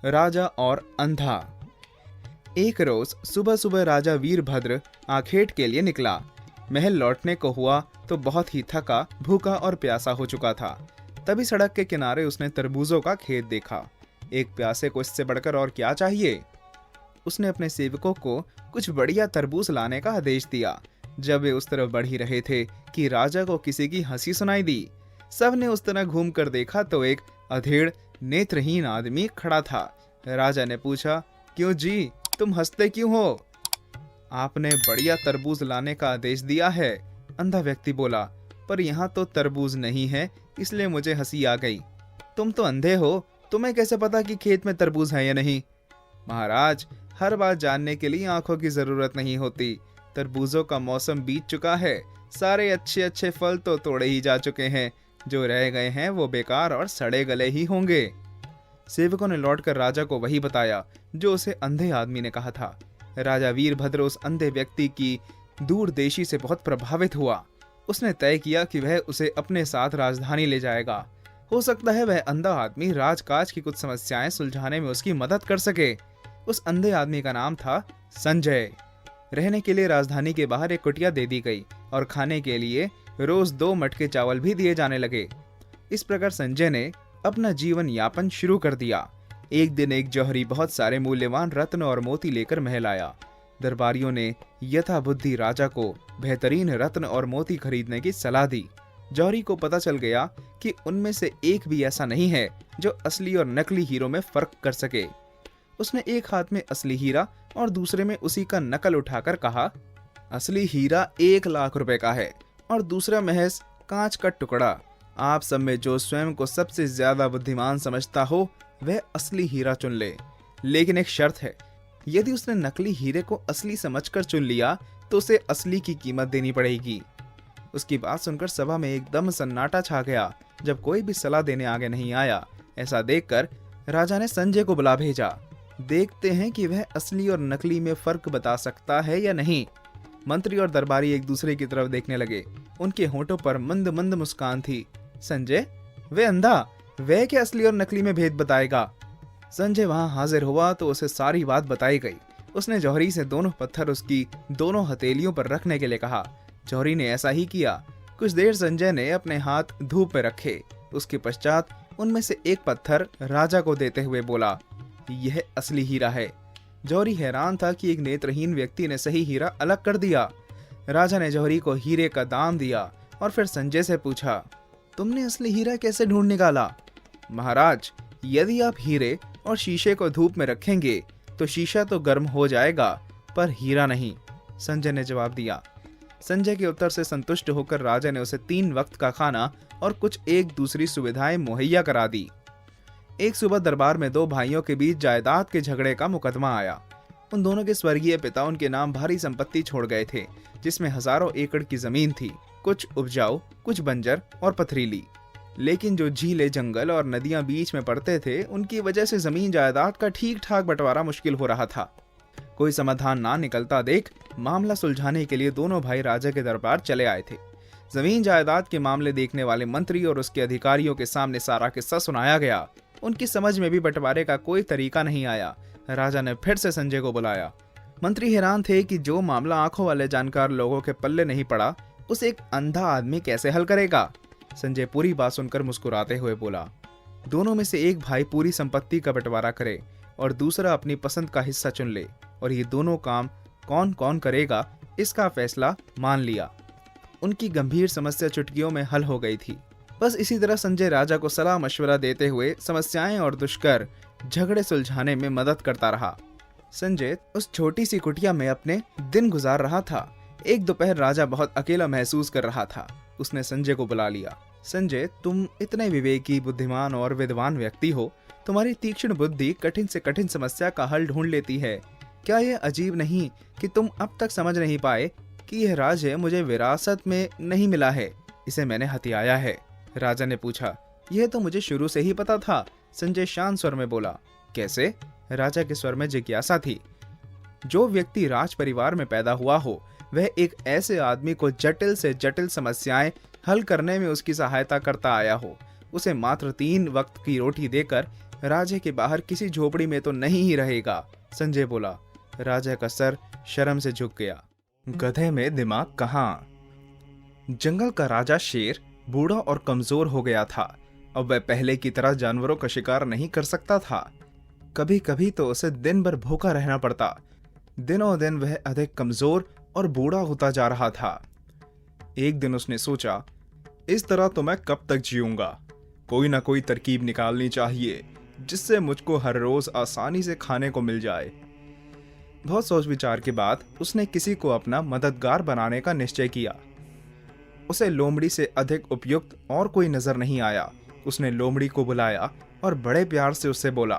राजा और अंधा। एक रोज सुबह सुबह राजा वीरभद्र आखेट के लिए निकला। महल लौटने को हुआ तो बहुत ही थका, भूखा और प्यासा हो चुका था। तभी सड़क के किनारे उसने तरबूजों का खेत देखा। एक प्यासे को इससे बढ़कर और क्या चाहिए। उसने अपने सेवकों को कुछ बढ़िया तरबूज लाने का आदेश दिया। जब वे उस तरफ बढ़ ही रहे थे कि राजा को किसी की हंसी सुनाई दी। सबने उस तरह घूम कर देखा तो एक अधेड़ नेत्रहीन आदमी खड़ा था। राजा ने पूछा, क्यों जी, तुम हंसते क्यों हो? आपने बढ़िया तरबूज लाने का आदेश दिया है, अंधा व्यक्ति बोला, पर यहाँ तो तरबूज नहीं है, इसलिए मुझे हंसी आ गई। तुम तो अंधे हो, तुम्हें कैसे पता कि खेत में तरबूज है या नहीं? महाराज, हर बात जानने के लिए आंखों की जरूरत नहीं होती। तरबूजों का मौसम बीत चुका है, सारे अच्छे अच्छे फल तो तोड़े ही जा चुके हैं, जो रह गए हैं वो बेकार और सड़े गले ही होंगे। सेवकों ने लौटकर राजा को वही बताया जो उसे अंधे आदमी ने कहा था। राजा वीरभद्र उस अंधे व्यक्ति की दूरदेशी से बहुत प्रभावित हुआ। उसने तय किया कि वह उसे अपने साथ राजधानी ले जाएगा। हो सकता है वह अंधा आदमी राजकाज की कुछ समस्याएं सुलझाने में उसकी मदद कर सके। उस अंधे आदमी का नाम था संजय। रहने के लिए राजधानी के बाहर एक कुटिया दे दी गई और खाने के लिए रोज 2 मटके चावल भी दिए जाने लगे। इस प्रकार संजय ने अपना जीवन यापन शुरू कर दिया। एक दिन एक जौहरी बहुत सारे मूल्यवान रत्न और मोती लेकर महल आया। दरबारियों ने यथाबुद्धि राजा को बेहतरीन रत्न और मोती खरीदने की सलाह दी। जौहरी को पता चल गया कि उनमें से एक भी ऐसा नहीं है जो असली और नकली हीरो में फर्क कर सके। उसने एक हाथ में असली हीरा और दूसरे में उसी का नकल उठाकर कहा, असली हीरा 1 लाख रुपए का है और दूसरा महज कांच का टुकड़ा। आप सब में जो स्वयं को सबसे ज्यादा बुद्धिमान समझता हो वह असली हीरा चुन ले, लेकिन एक शर्त है, यदि उसने नकली हीरे को असली समझकर चुन लिया तो उसे असली की कीमत देनी पड़ेगी। उसकी बात सुनकर सभा में एकदम सन्नाटा छा गया। जब कोई भी सलाह देने आगे नहीं आया, ऐसा देखकर राजा ने संजय को बुला भेजा। देखते हैं कि वह असली और नकली में फर्क बता सकता है या नहीं। मंत्री और दरबारी एक दूसरे की तरफ देखने लगे। उनके होंठों पर मंद मंद मुस्कान थी। संजय, वे अंधा, वह क्या असली और नकली में भेद बताएगा? संजय वहां हाजिर हुआ तो उसे सारी बात बताई गई। उसने जौहरी से दोनों पत्थर उसकी दोनों हथेलियों पर रखने के लिए कहा। जौहरी ने ऐसा ही किया। कुछ देर संजय ने अपने हाथ धूप में रखे। उसके पश्चात उनमें से एक पत्थर राजा को देते हुए बोला, यह असली हीरा है। जौहरी हैरान था कि एक नेत्रहीन व्यक्ति ने सही हीरा अलग कर दिया। राजा ने जौहरी को हीरे का दाम दिया और फिर संजय से पूछा, तुमने असली हीरा कैसे ढूंढ निकाला? महाराज, यदि आप हीरे और शीशे को धूप में रखेंगे तो शीशा तो गर्म हो जाएगा, पर हीरा नहीं, संजय ने जवाब दिया। संजय के उत्तर से संतुष्ट होकर राजा ने उसे 3 वक्त का खाना और कुछ एक दूसरी सुविधाएं मुहैया करा दी। एक सुबह दरबार में 2 भाइयों के बीच जायदाद के झगड़े का मुकदमा आया। उन दोनों के स्वर्गीय पिता उनके नाम भारी संपत्ति छोड़ गए थे, जिसमें हजारों एकड़ की जमीन थी, कुछ उपजाऊ, कुछ बंजर और पथरीली। लेकिन जो झीलें, जंगल और नदियां बीच में पड़ते थे, उनकी वजह से जमीन जायदाद का ठीक ठाक बंटवारा मुश्किल हो रहा था। कोई समाधान ना निकलता देख मामला सुलझाने के लिए दोनों भाई राजा के दरबार चले आए थे। जमीन जायदाद के मामले देखने वाले मंत्री और उसके अधिकारियों के सामने सारा किस्सा सुनाया गया। उनकी समझ में भी बंटवारे का कोई तरीका नहीं आया। राजा ने फिर से संजय को बुलाया। मंत्री हैरान थे कि जो मामला आंखों वाले जानकार लोगों के पल्ले नहीं पड़ा, उसे एक अंधा आदमी कैसे हल करेगा? संजय पूरी बात सुनकर मुस्कुराते हुए बोला, दोनों में से एक भाई पूरी संपत्ति का बंटवारा करे और दूसरा अपनी पसंद का हिस्सा चुन ले, और ये दोनों काम कौन कौन करेगा इसका फैसला मान लिया। उनकी गंभीर समस्या चुटकियों में हल हो गई थी। बस इसी तरह संजय राजा को सलाह मशवरा देते हुए समस्याएं और दुष्कर झगड़े सुलझाने में मदद करता रहा। संजय उस छोटी सी कुटिया में अपने दिन गुजार रहा था। एक दोपहर राजा बहुत अकेला महसूस कर रहा था। उसने संजय को बुला लिया। संजय, तुम इतने विवेकी, बुद्धिमान और विद्वान व्यक्ति हो। तुम्हारी तीक्ष्ण बुद्धि कठिन से कठिन समस्या का हल ढूंढ लेती है। क्या यह अजीब नहीं कि तुम अब तक समझ नहीं पाए कि यह राज्य मुझे विरासत में नहीं मिला है, इसे मैंने हथियाया है? राजा ने पूछा। यह तो मुझे शुरू से ही पता था, संजय शांत स्वर में बोला। कैसे? राजा के स्वर में जिज्ञासा थी। जो व्यक्ति राज परिवार में पैदा हुआ हो, वह एक ऐसे आदमी को जटिल से जटिल समस्याएं हल करने में उसकी सहायता करता आया हो। उसे मात्र 3 वक्त की रोटी देकर राजे के बाहर किसी झोपड़ी में तो नहीं ही रहेगा, संजय बोला। राजा का सर शर्म से झुक गया। गधे में दिमाग कहाँ। जंगल का राजा शेर बूढ़ा और कमजोर हो गया था। अब वह पहले की तरह जानवरों का शिकार नहीं कर सकता था। कभी कभी तो उसे दिन भर भूखा रहना पड़ता। दिनों दिन वह अधिक कमजोर और बूढ़ा होता जा रहा था। एक दिन उसने सोचा, इस तरह तो मैं कब तक जीऊंगा। कोई ना कोई तरकीब निकालनी चाहिए जिससे मुझको हर रोज आसानी से खाने को मिल जाए। बहुत सोच विचार के बाद उसने किसी को अपना मददगार बनाने का निश्चय किया। उसे लोमड़ी से अधिक उपयुक्त और कोई नजर नहीं आया। उसने लोमड़ी को बुलाया और बड़े प्यार से उससे बोला,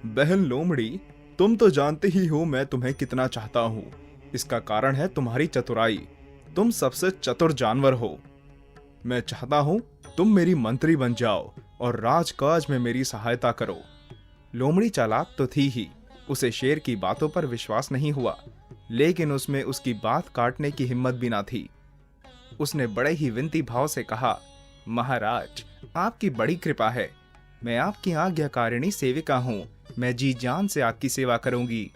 बहन लोमड़ी, तुम तो जानते ही हो मैं तुम्हें कितना चाहता हूँ। इसका कारण है तुम्हारी चतुराई। तुम सबसे चतुर जानवर हो। मैं चाहता हूँ तुम मेरी मंत्री बन जाओ और राजकाज में मेरी सहायता करो। लोमड़ी चालाक तो थी ही। उसे शेर की बातों पर विश्वास नहीं हुआ, लेकिन उसमें उसकी बात काटने की हिम्मत भी ना थी। उसने बड़े ही विनती भाव से कहा, महाराज, आपकी बड़ी कृपा है। मैं आपकी आज्ञाकारिणी सेविका हूँ। मैं जी जान से आपकी सेवा करूंगी।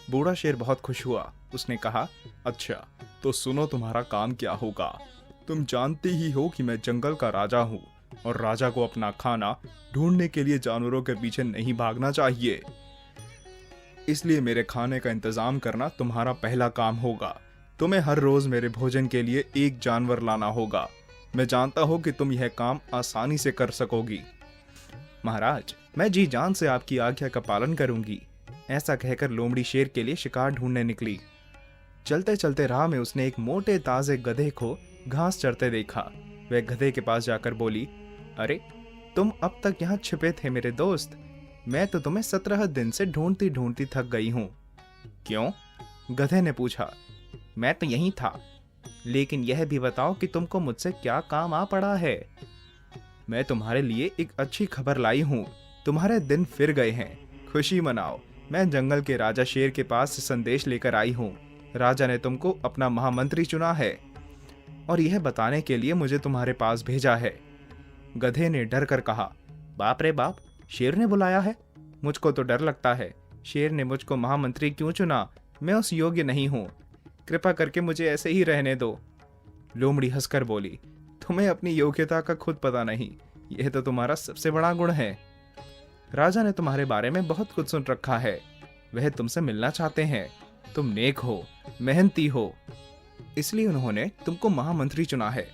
बूढ़ा शेर बहुत खुश हुआ। उसने कहा, अच्छा तो सुनो, तुम्हारा काम क्या होगा। तुम जानती ही हो कि मैं जंगल का राजा हूँ और राजा को अपना खाना ढूंढने के लिए जानवरों के पीछे नहीं भागना चाहिए। इसलिए मेरे खाने का इंतजाम करना तुम्हारा पहला काम होगा। तुम्हें हर रोज मेरे भोजन के लिए एक जानवर लाना होगा। मैं जानता हूं कि तुम यह काम आसानी से कर सकोगी। महाराज, मैं जी जान से आपकी आज्ञा का पालन करूंगी। ऐसा कहकर लोमड़ी शेर के लिए शिकार ढूंढने निकली। चलते चलते राह में उसने एक मोटे ताजे गधे को घास चरते देखा। वह गधे के पास जाकर बोली, अरे तुम अब तक यहाँ छिपे थे मेरे दोस्त। मैं तो तुम्हें 17 दिन से ढूंढती ढूंढती थक गई हूँ। क्यों? गधे ने पूछा। मैं तो यहीं था, लेकिन यह भी बताओ कि तुमको मुझसे क्या काम आ पड़ा है। मैं तुम्हारे लिए एक अच्छी खबर लाई हूँ। तुम्हारे दिन फिर गए हैं। खुशी मनाओ। मैं जंगल के राजा शेर के पास संदेश लेकर आई हूँ। राजा ने तुमको अपना महामंत्री चुना है और यह बताने के लिए मुझे तुम्हारे पास भेजा है। गधे ने डर कर कहा, बाप रे बाप, शेर ने बुलाया है। मुझको तो डर लगता है। शेर ने मुझको महामंत्री क्यों चुना? मैं उस योग्य नहीं हूँ। कृपा करके मुझे ऐसे ही रहने दो। लोमड़ी हंसकर बोली, तुम्हें अपनी योग्यता का खुद पता नहीं। यह तो तुम्हारा सबसे बड़ा गुण है। राजा ने तुम्हारे बारे में बहुत कुछ सुन रखा है। वह तुमसे मिलना चाहते हैं। तुम नेक हो, मेहनती हो, इसलिए उन्होंने तुमको महामंत्री चुना है।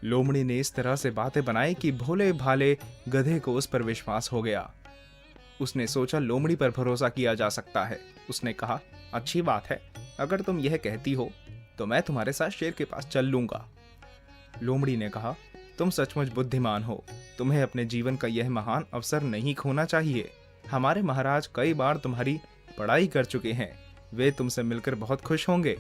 लोमड़ी ने इस तरह से बातें बनाई कि भोले भाले गधे को उस पर विश्वास हो गया। उसने सोचा लोमड़ी पर भरोसा किया जा सकता है। उसने कहा, अच्छी बात है, अगर तुम यह कहती हो तो मैं तुम्हारे साथ शेर के पास चल लूंगा। लोमड़ी ने कहा, तुम सचमुच बुद्धिमान हो। तुम्हें अपने जीवन का यह महान अवसर नहीं खोना चाहिए। हमारे महाराज कई बार तुम्हारी पढ़ाई कर चुके हैं। वे तुमसे मिलकर बहुत खुश होंगे।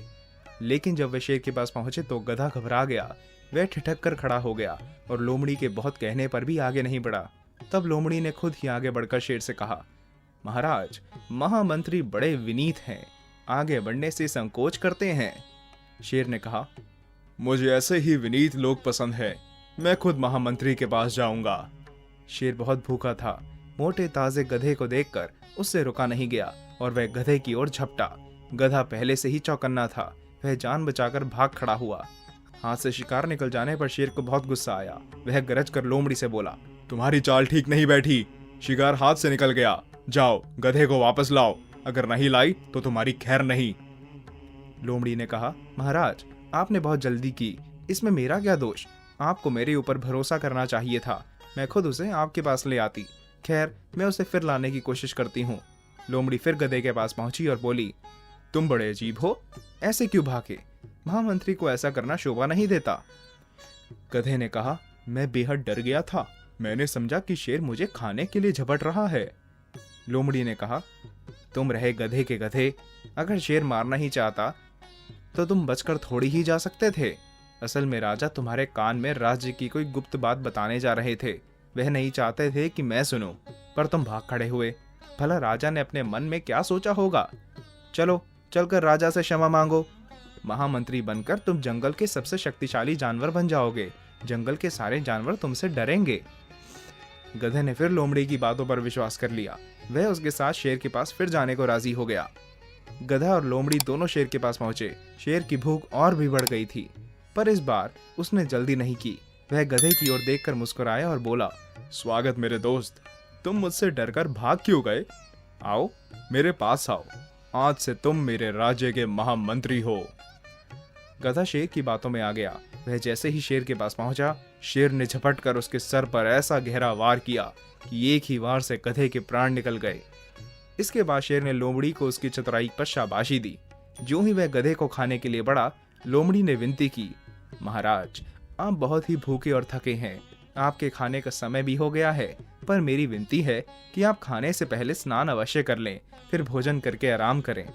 लेकिन जब वे शेर के पास पहुंचे तो गधा घबरा गया। वह ठिठक कर खड़ा हो गया और लोमड़ी के बहुत कहने पर भी आगे नहीं बढ़ा। तब लोमड़ी ने खुद ही आगे बढ़कर शेर से कहा, महाराज, महामंत्री बड़े विनीत हैं, आगे बढ़ने से संकोच करते हैं। शेर ने कहा, मुझे ऐसे ही विनीत लोग पसंद है। मैं खुद महामंत्री के पास जाऊंगा। शेर बहुत भूखा था। मोटे ताजे गधे को देखकर उससे रुका नहीं गया और वह गधे की ओर झपटा। गधा पहले से ही चौकन्ना था। वह जान बचाकर भाग खड़ा हुआ। हाथ से शिकार निकल जाने पर शेर को बहुत गुस्सा आया। वह गरज कर लोमड़ी से बोला, तुम्हारी चाल ठीक नहीं बैठी। शिकार हाथ से निकल गया। जाओ, गधे को वापस लाओ। अगर नहीं लाई तो तुम्हारी खैर नहीं। लोमड़ी ने कहा, महाराज, आपने बहुत जल्दी की। इसमें मेरा क्या दोष? आपको मेरे ऊपर भरोसा करना चाहिए था। मैं खुद उसे आपके पास ले आती। खैर, मैं उसे फिर लाने की कोशिश करती हूँ। लोमड़ी फिर गधे के पास पहुंची और बोली, तुम बड़े अजीब हो। ऐसे क्यों भागे? महामंत्री को ऐसा करना शोभा नहीं देता। गधे ने कहा, मैं बेहद डर गया था। मैंने समझा कि शेर मुझे खाने के लिए झपट रहा है। लोमड़ी ने कहा, तुम रहे गधे के गधे। अगर शेर मारना ही चाहता तो तुम बचकर थोड़ी ही जा सकते थे। असल में राजा तुम्हारे कान में राज्य की कोई गुप्त बात बताने जा रहे थे। वह नहीं चाहते थे कि मैं सुनूं, पर तुम भाग खड़े हुए। भला राजा ने अपने मन में क्या सोचा होगा? चलो, चलकर राजा से क्षमा मांगो। महामंत्री बनकर तुम जंगल के सबसे शक्तिशाली जानवर बन जाओगे। जंगल के सारे जानवर तुमसे डरेंगे। गधे ने फिर लोमड़ी की बातों पर विश्वास कर लिया। वह उसके साथ शेर के पास फिर जाने को राजी हो गया। गधा और लोमड़ी दोनों शेर के पास पहुंचे। शेर की भूख और भी बढ़ गई थी, पर इस बार उसने जल्दी नहीं की। वह गधे की ओर देखकर मुस्कुराया और बोला, स्वागत मेरे दोस्त, तुम मुझसे डरकर भाग क्यों गए? आओ, मेरे पास आओ, आज से तुम मेरे राज्य के महामंत्री हो। गधा शेर की बातों में आ गया। वह जैसे ही शेर के पास पहुंचा, शेर ने झपट कर उसके सर पर ऐसा गहरा वार किया कि एक ही वार से गधे के प्राण निकल गए। इसके बाद शेर ने लोमड़ी को उसकी चतुराई पर शाबाशी दी। जो ही वह गधे को खाने के लिए बढ़ा, लोमड़ी ने विनती की, महाराज, आप बहुत ही भूखे और थके हैं, आपके खाने का समय भी हो गया है, पर मेरी विनती है कि आप खाने से पहले स्नान अवश्य कर लें, फिर भोजन करके आराम करें।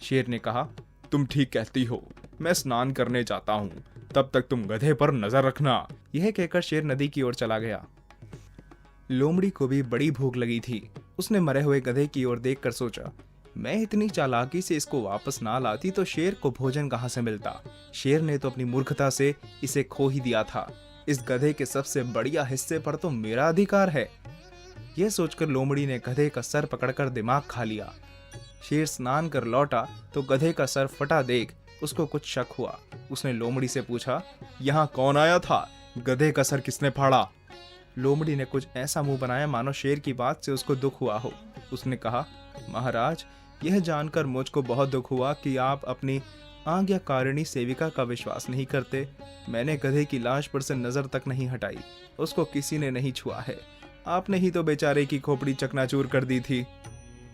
शेर ने कहा, तुम ठीक कहती हो, मैं स्नान करने जाता हूँ, तब तक तुम गधे पर नजर रखना। यह कहकर शेर नदी की ओर चला गया। लोमड़ी को भी बड़ी भूख लगी थी। उसने मरे हुए गधे की ओर देखकर सोचा, मैं इतनी चालाकी से इसको वापस ना लाती तो शेर को भोजन कहाँ से मिलता। शेर ने तो अपनी मूर्खता से इसे खो ही दिया था। इस गधे के सबसे बढ़िया हिस्से पर तो मेरा अधिकार है। यह सोचकर लोमड़ी ने गधे का सर पकड़कर दिमाग खा लिया। शेर स्नान कर लौटा तो गधे का सर फटा देख उसको कुछ शक हुआ। उसने लोमड़ी से पूछा, यहाँ कौन आया था? गधे का सर किसने फाड़ा? लोमड़ी ने कुछ ऐसा मुंह बनाया मानो शेर की बात से उसको दुख हुआ हो। उसने कहा, महाराज, यह जानकर मुझको बहुत दुख हुआ कि आप अपनी आज्ञाकारिणी सेविका का विश्वास नहीं करते। मैंने गधे की लाश पर से नजर तक नहीं हटाई, उसको किसी ने नहीं छुआ है। आपने ही तो बेचारे की खोपड़ी चकनाचूर कर दी थी।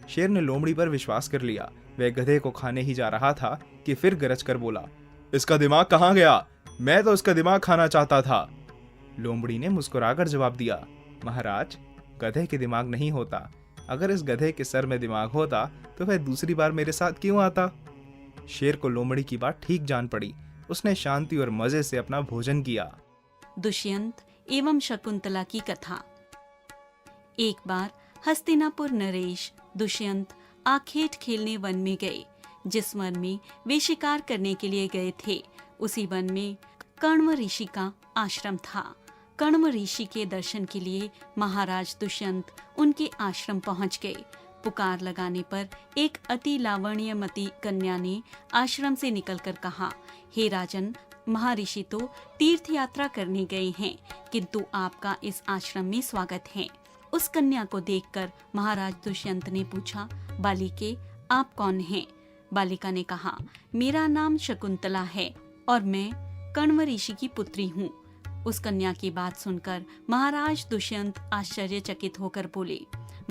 शेर ने लोमड़ी पर विश्वास कर लिया। वह गधे को खाने ही जा रहा था कि फिर गरज कर बोला, इसका दिमाग कहाँ गया? मैं तो इसका दिमाग खाना चाहता था। लोमड़ी ने मुस्कुराकर जवाब दिया, महाराज, गधे के दिमाग नहीं होता। अगर इस गधे के सर में दिमाग होता तो वह दूसरी बार मेरे साथ क्यों आता? शेर को लोमड़ी की बात ठीक जान पड़ी। उसने शांति और मजे से अपना भोजन किया। दुष्यंत एवं शकुंतला की कथा। एक बार हस्तिनापुर नरेश दुष्यंत आखेट खेलने वन में गए। जिस वन में वे शिकार करने के लिए गए थे, उसी वन में कण्व ऋषि का आश्रम था। कण्व ऋषि के दर्शन के लिए महाराज दुष्यंत उनके आश्रम पहुंच गए। पुकार लगाने पर एक अति लावण्यमती कन्या ने आश्रम से निकलकर कहा, हे राजन, महर्षि तो तीर्थ यात्रा करने गए हैं, किंतु आपका इस आश्रम में स्वागत है। उस कन्या को देखकर महाराज दुष्यंत ने पूछा, बालिके, आप कौन हैं? बालिका ने कहा, मेरा नाम शकुंतला है और मैं कण्व ऋषि की पुत्री हूँ। उस कन्या की बात सुनकर महाराज दुष्यंत आश्चर्यचकित होकर बोले,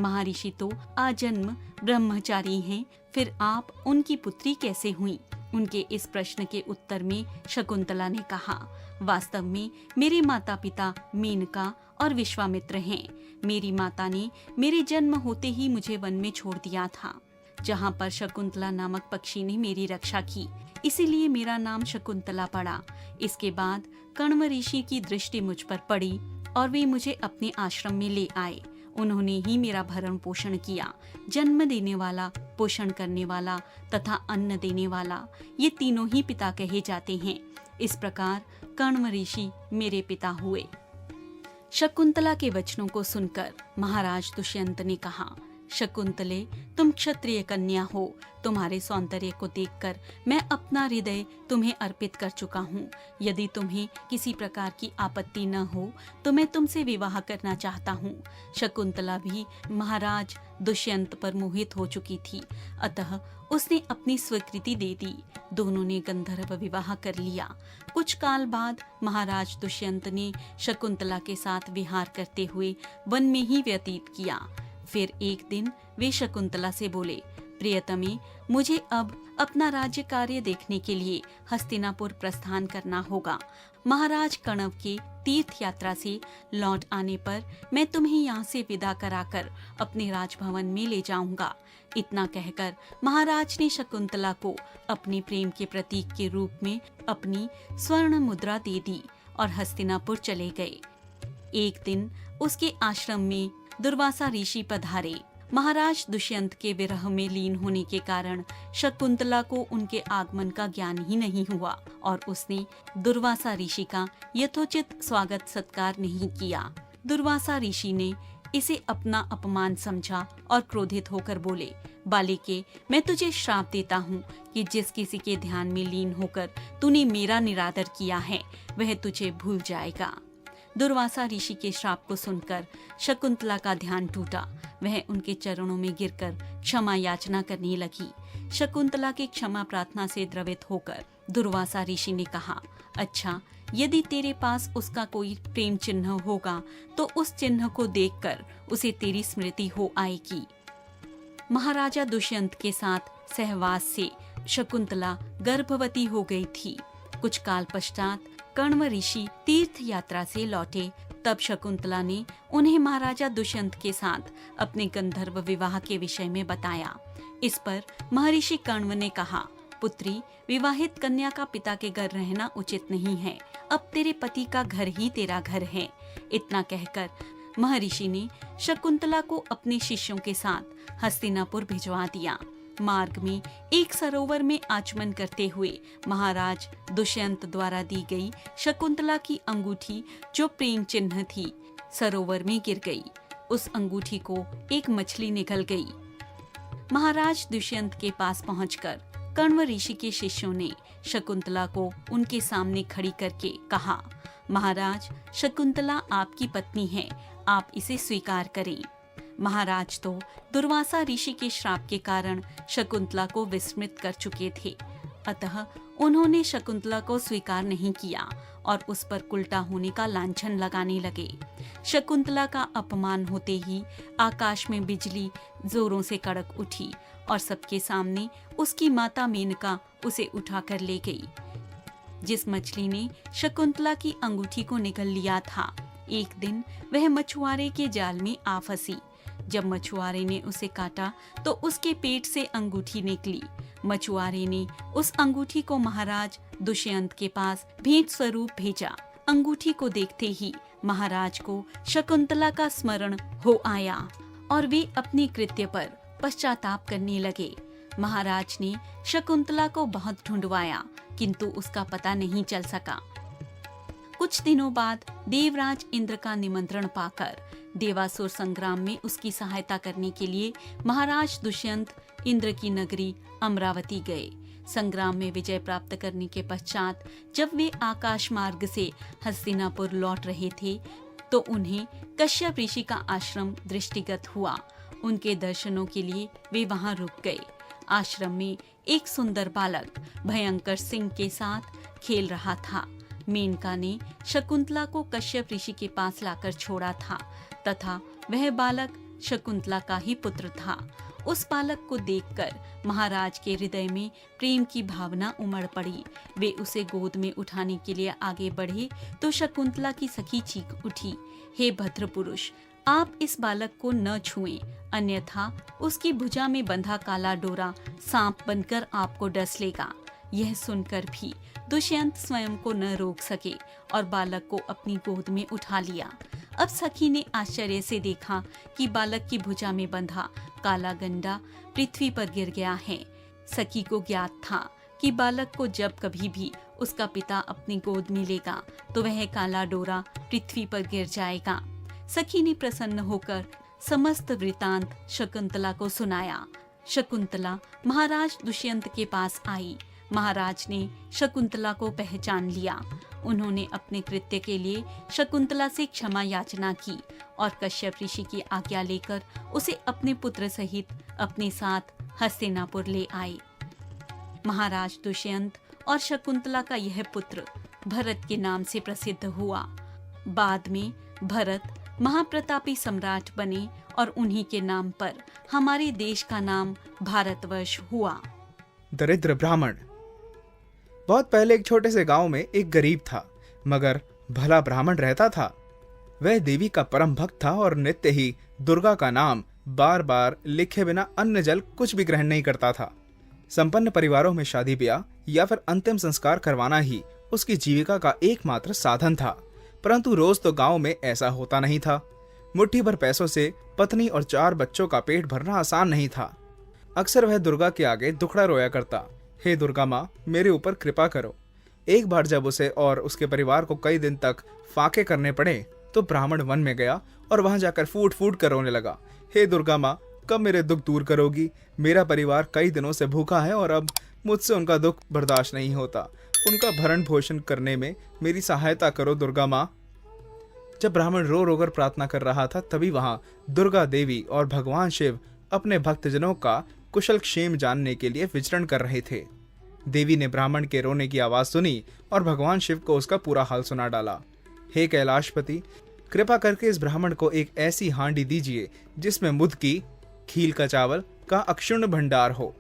महर्षि तो आजन्म ब्रह्मचारी हैं, फिर आप उनकी पुत्री कैसे हुई? उनके इस प्रश्न के उत्तर में शकुंतला ने कहा, वास्तव में मेरे माता पिता मेनका और विश्वामित्र हैं। मेरी माता ने मेरे जन्म होते ही मुझे वन में छोड़ दिया था, जहाँ पर शकुंतला नामक पक्षी ने मेरी रक्षा की, इसीलिए मेरा नाम शकुंतला पड़ा। इसके बाद कण्व ऋषि की दृष्टि मुझ पर पड़ी और वे मुझे अपने आश्रम में ले आए। उन्होंने ही मेरा भरण पोषण किया। जन्म देने वाला, पोषण करने वाला तथा अन्न देने वाला, ये तीनों ही पिता कहे जाते हैं। इस प्रकार कण्व ऋषि मेरे पिता हुए। शकुंतला के वचनों को सुनकर महाराज दुष्यंत ने कहा, शकुंतले, तुम क्षत्रिय कन्या हो। तुम्हारे सौंदर्य को देखकर मैं अपना हृदय तुम्हें अर्पित कर चुका हूँ। यदि तुम्हें किसी प्रकार की आपत्ति न हो तो मैं तुमसे विवाह करना चाहता हूँ। शकुंतला भी महाराज दुष्यंत पर मोहित हो चुकी थी, अतः उसने अपनी स्वीकृति दे दी। दोनों ने गंधर्व विवाह कर लिया। कुछ काल बाद महाराज दुष्यंत ने शकुंतला के साथ विहार करते हुए वन में ही व्यतीत किया। फिर एक दिन वे शकुंतला से बोले, प्रियतमे, मुझे अब अपना राज्य कार्य देखने के लिए हस्तिनापुर प्रस्थान करना होगा। महाराज कण्व के तीर्थ यात्रा से लौट आने पर मैं तुम्हें यहाँ से विदा कराकर अपने राजभवन में ले जाऊंगा। इतना कहकर महाराज ने शकुंतला को अपने प्रेम के प्रतीक के रूप में अपनी स्वर्ण मुद्रा दे दी और हस्तिनापुर चले गए। एक दिन उसके आश्रम में दुर्वासा ऋषि पधारे। महाराज दुष्यंत के विरह में लीन होने के कारण शकुंतला को उनके आगमन का ज्ञान ही नहीं हुआ और उसने दुर्वासा ऋषि का यथोचित स्वागत सत्कार नहीं किया। दुर्वासा ऋषि ने इसे अपना अपमान समझा और क्रोधित होकर बोले, बालिके, मैं तुझे श्राप देता हूँ कि जिस किसी के ध्यान में लीन होकर तूने मेरा निरादर किया है वह तुझे भूल जाएगा। दुर्वासा ऋषि के श्राप को सुनकर शकुंतला का ध्यान टूटा। वह उनके चरणों में गिरकर क्षमा याचना करने लगी। शकुंतला की क्षमा प्रार्थना से द्रवित होकर दुर्वासा ऋषि ने कहा, अच्छा, यदि तेरे पास उसका कोई प्रेम चिन्ह होगा तो उस चिन्ह को देखकर उसे तेरी स्मृति हो आएगी। महाराजा दुष्यंत के साथ सहवास से शकुंतला गर्भवती हो गई थी। कुछ काल पश्चात कण्व ऋषि तीर्थ यात्रा से लौटे। तब शकुंतला ने उन्हें महाराजा दुष्यंत के साथ अपने गंधर्व विवाह के विषय में बताया। इस पर महर्षि कण्व ने कहा, पुत्री, विवाहित कन्या का पिता के घर रहना उचित नहीं है। अब तेरे पति का घर ही तेरा घर है। इतना कहकर महर्षि ने शकुंतला को अपने शिष्यों के साथ हस्तिनापुर भिजवा दिया। मार्ग में एक सरोवर में आचमन करते हुए महाराज दुष्यंत द्वारा दी गई शकुंतला की अंगूठी, जो प्रेम चिन्ह थी, सरोवर में गिर गई। उस अंगूठी को एक मछली निगल गई। महाराज दुष्यंत के पास पहुंचकर कण्व ऋषि के शिष्यों ने शकुंतला को उनके सामने खड़ी करके कहा, महाराज, शकुंतला आपकी पत्नी है, आप इसे स्वीकार करें। महाराज तो दुर्वासा ऋषि के श्राप के कारण शकुंतला को विस्मृत कर चुके थे, अतः उन्होंने शकुंतला को स्वीकार नहीं किया और उस पर उल्टा होने का लांछन लगाने लगे। शकुंतला का अपमान होते ही आकाश में बिजली जोरों से कड़क उठी और सबके सामने उसकी माता मेनका उसे उठाकर ले गई। जिस मछली ने शकुंतला की अंगूठी को निगल लिया था, एक दिन वह मछुआरे के जाल में आ फंसी। जब मछुआरे ने उसे काटा तो उसके पेट से अंगूठी निकली। मछुआरे ने उस अंगूठी को महाराज दुष्यंत के पास भेंट स्वरूप भेजा। अंगूठी को देखते ही महाराज को शकुंतला का स्मरण हो आया और वे अपने कृत्य पर पश्चाताप करने लगे। महाराज ने शकुंतला को बहुत ढूंढवाया, किंतु उसका पता नहीं चल सका। कुछ दिनों बाद देवराज इंद्र का निमंत्रण पाकर देवासुर संग्राम में उसकी सहायता करने के लिए महाराज दुष्यंत इंद्र की नगरी अमरावती गए। संग्राम में विजय प्राप्त करने के पश्चात जब वे आकाश मार्ग से हस्तिनापुर लौट रहे थे तो उन्हें कश्यप ऋषि का आश्रम दृष्टिगत हुआ। उनके दर्शनों के लिए वे वहां रुक गए। आश्रम में एक सुंदर बालक भयंकर सिंह के साथ खेल रहा था। मेनका ने शकुंतला को कश्यप ऋषि के पास लाकर छोड़ा था तथा वह बालक शकुंतला का ही पुत्र था। उस बालक को देखकर महाराज के हृदय में प्रेम की भावना उमड़ पड़ी। वे उसे गोद में उठाने के लिए आगे बढ़े तो शकुंतला की सखी चीख उठी, हे भद्र पुरुष, आप इस बालक को न छुएं, अन्यथा उसकी भुजा में बंधा काला डोरा सांप बनकर आपको डस लेगा। यह सुनकर भी दुष्यंत स्वयं को न रोक सके और बालक को अपनी गोद में उठा लिया। अब सखी ने आश्चर्य से देखा कि बालक की भुजा में बंधा काला गंडा पृथ्वी पर गिर गया है। सखी को ज्ञात था कि बालक को जब कभी भी उसका पिता अपनी गोद में लेगा तो वह काला डोरा पृथ्वी पर गिर जाएगा। सखी ने प्रसन्न होकर समस्त वृतांत शकुंतला को सुनाया। शकुंतला महाराज दुष्यंत के पास आई। महाराज ने शकुंतला को पहचान लिया। उन्होंने अपने कृत्य के लिए शकुंतला से क्षमा याचना की और कश्यप ऋषि की आज्ञा लेकर उसे अपने पुत्र सहित अपने साथ हस्तिनापुर ले आए। महाराज दुष्यंत और शकुंतला का यह पुत्र भरत के नाम से प्रसिद्ध हुआ। बाद में भरत महाप्रतापी सम्राट बने और उन्हीं के नाम पर हमारे देश का नाम भारतवर्ष हुआ। दरिद्र ब्राह्मण। बहुत पहले एक छोटे से गांव में एक गरीब था, मगर भला ब्राह्मण रहता था। वह देवी का परम भक्त था और नित्य ही दुर्गा का नाम बार बार लिखे बिना अन्न जल कुछ भी ग्रहण नहीं करता था। संपन्न परिवारों में शादी ब्याह या फिर अंतिम संस्कार करवाना ही उसकी जीविका का एकमात्र साधन था। परंतु रोज तो गांव में ऐसा होता नहीं था। मुट्ठी भर पैसों से पत्नी और 4 बच्चों का पेट भरना आसान नहीं था। अक्सर वह दुर्गा के आगे दुखड़ा रोया करता, हे दुर्गा माँ, मेरे ऊपर कृपा करो। एक बार जब उसे और उसके परिवार को कई दिन तक फाके करने पड़े तो ब्राह्मण वन में गया और वहां जाकर फूट फूट कर रोने लगा। हे दुर्गा माँ, कब मेरे दुख दूर करोगी? मेरा परिवार कई दिनों से भूखा है और अब मुझसे उनका दुख बर्दाश्त नहीं होता। उनका भरण पोषण करने में मेरी सहायता करो दुर्गा माँ। जब ब्राह्मण रो रो कर प्रार्थना कर रहा था, तभी वहां दुर्गा देवी और भगवान शिव अपने भक्तजनों का कुशल क्षेम जानने के लिए विचरण कर रहे थे। देवी ने ब्राह्मण के रोने की आवाज सुनी और भगवान शिव को उसका पूरा हाल सुना डाला। हे कैलाशपति, कृपा करके इस ब्राह्मण को एक ऐसी हांडी दीजिए जिसमें मुदकी, खील का चावल का अक्षुण्ण भंडार हो।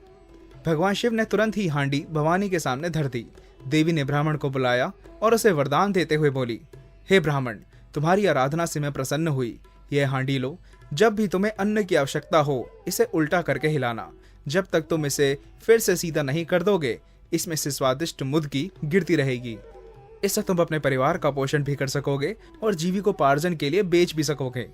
भगवान शिव ने तुरंत ही हांडी भवानी के सामने धर दी। देवी ने ब्राह्मण को बुलाया और उसे वरदान देते हुए बोली, हे ब्राह्मण, तुम्हारी आराधना से मैं प्रसन्न हुई। यह हांडी लो। जब भी तुम्हें अन्न की आवश्यकता हो, इसे उल्टा करके हिलाना। जब तक तुम इसे फिर से सीधा नहीं कर दोगे, इसमें से स्वादिष्ट मुदकी गिरती रहेगी। इससे तुम अपने परिवार का पोषण भी कर सकोगे और जीविकोपार्जन के लिए बेच भी सकोगे।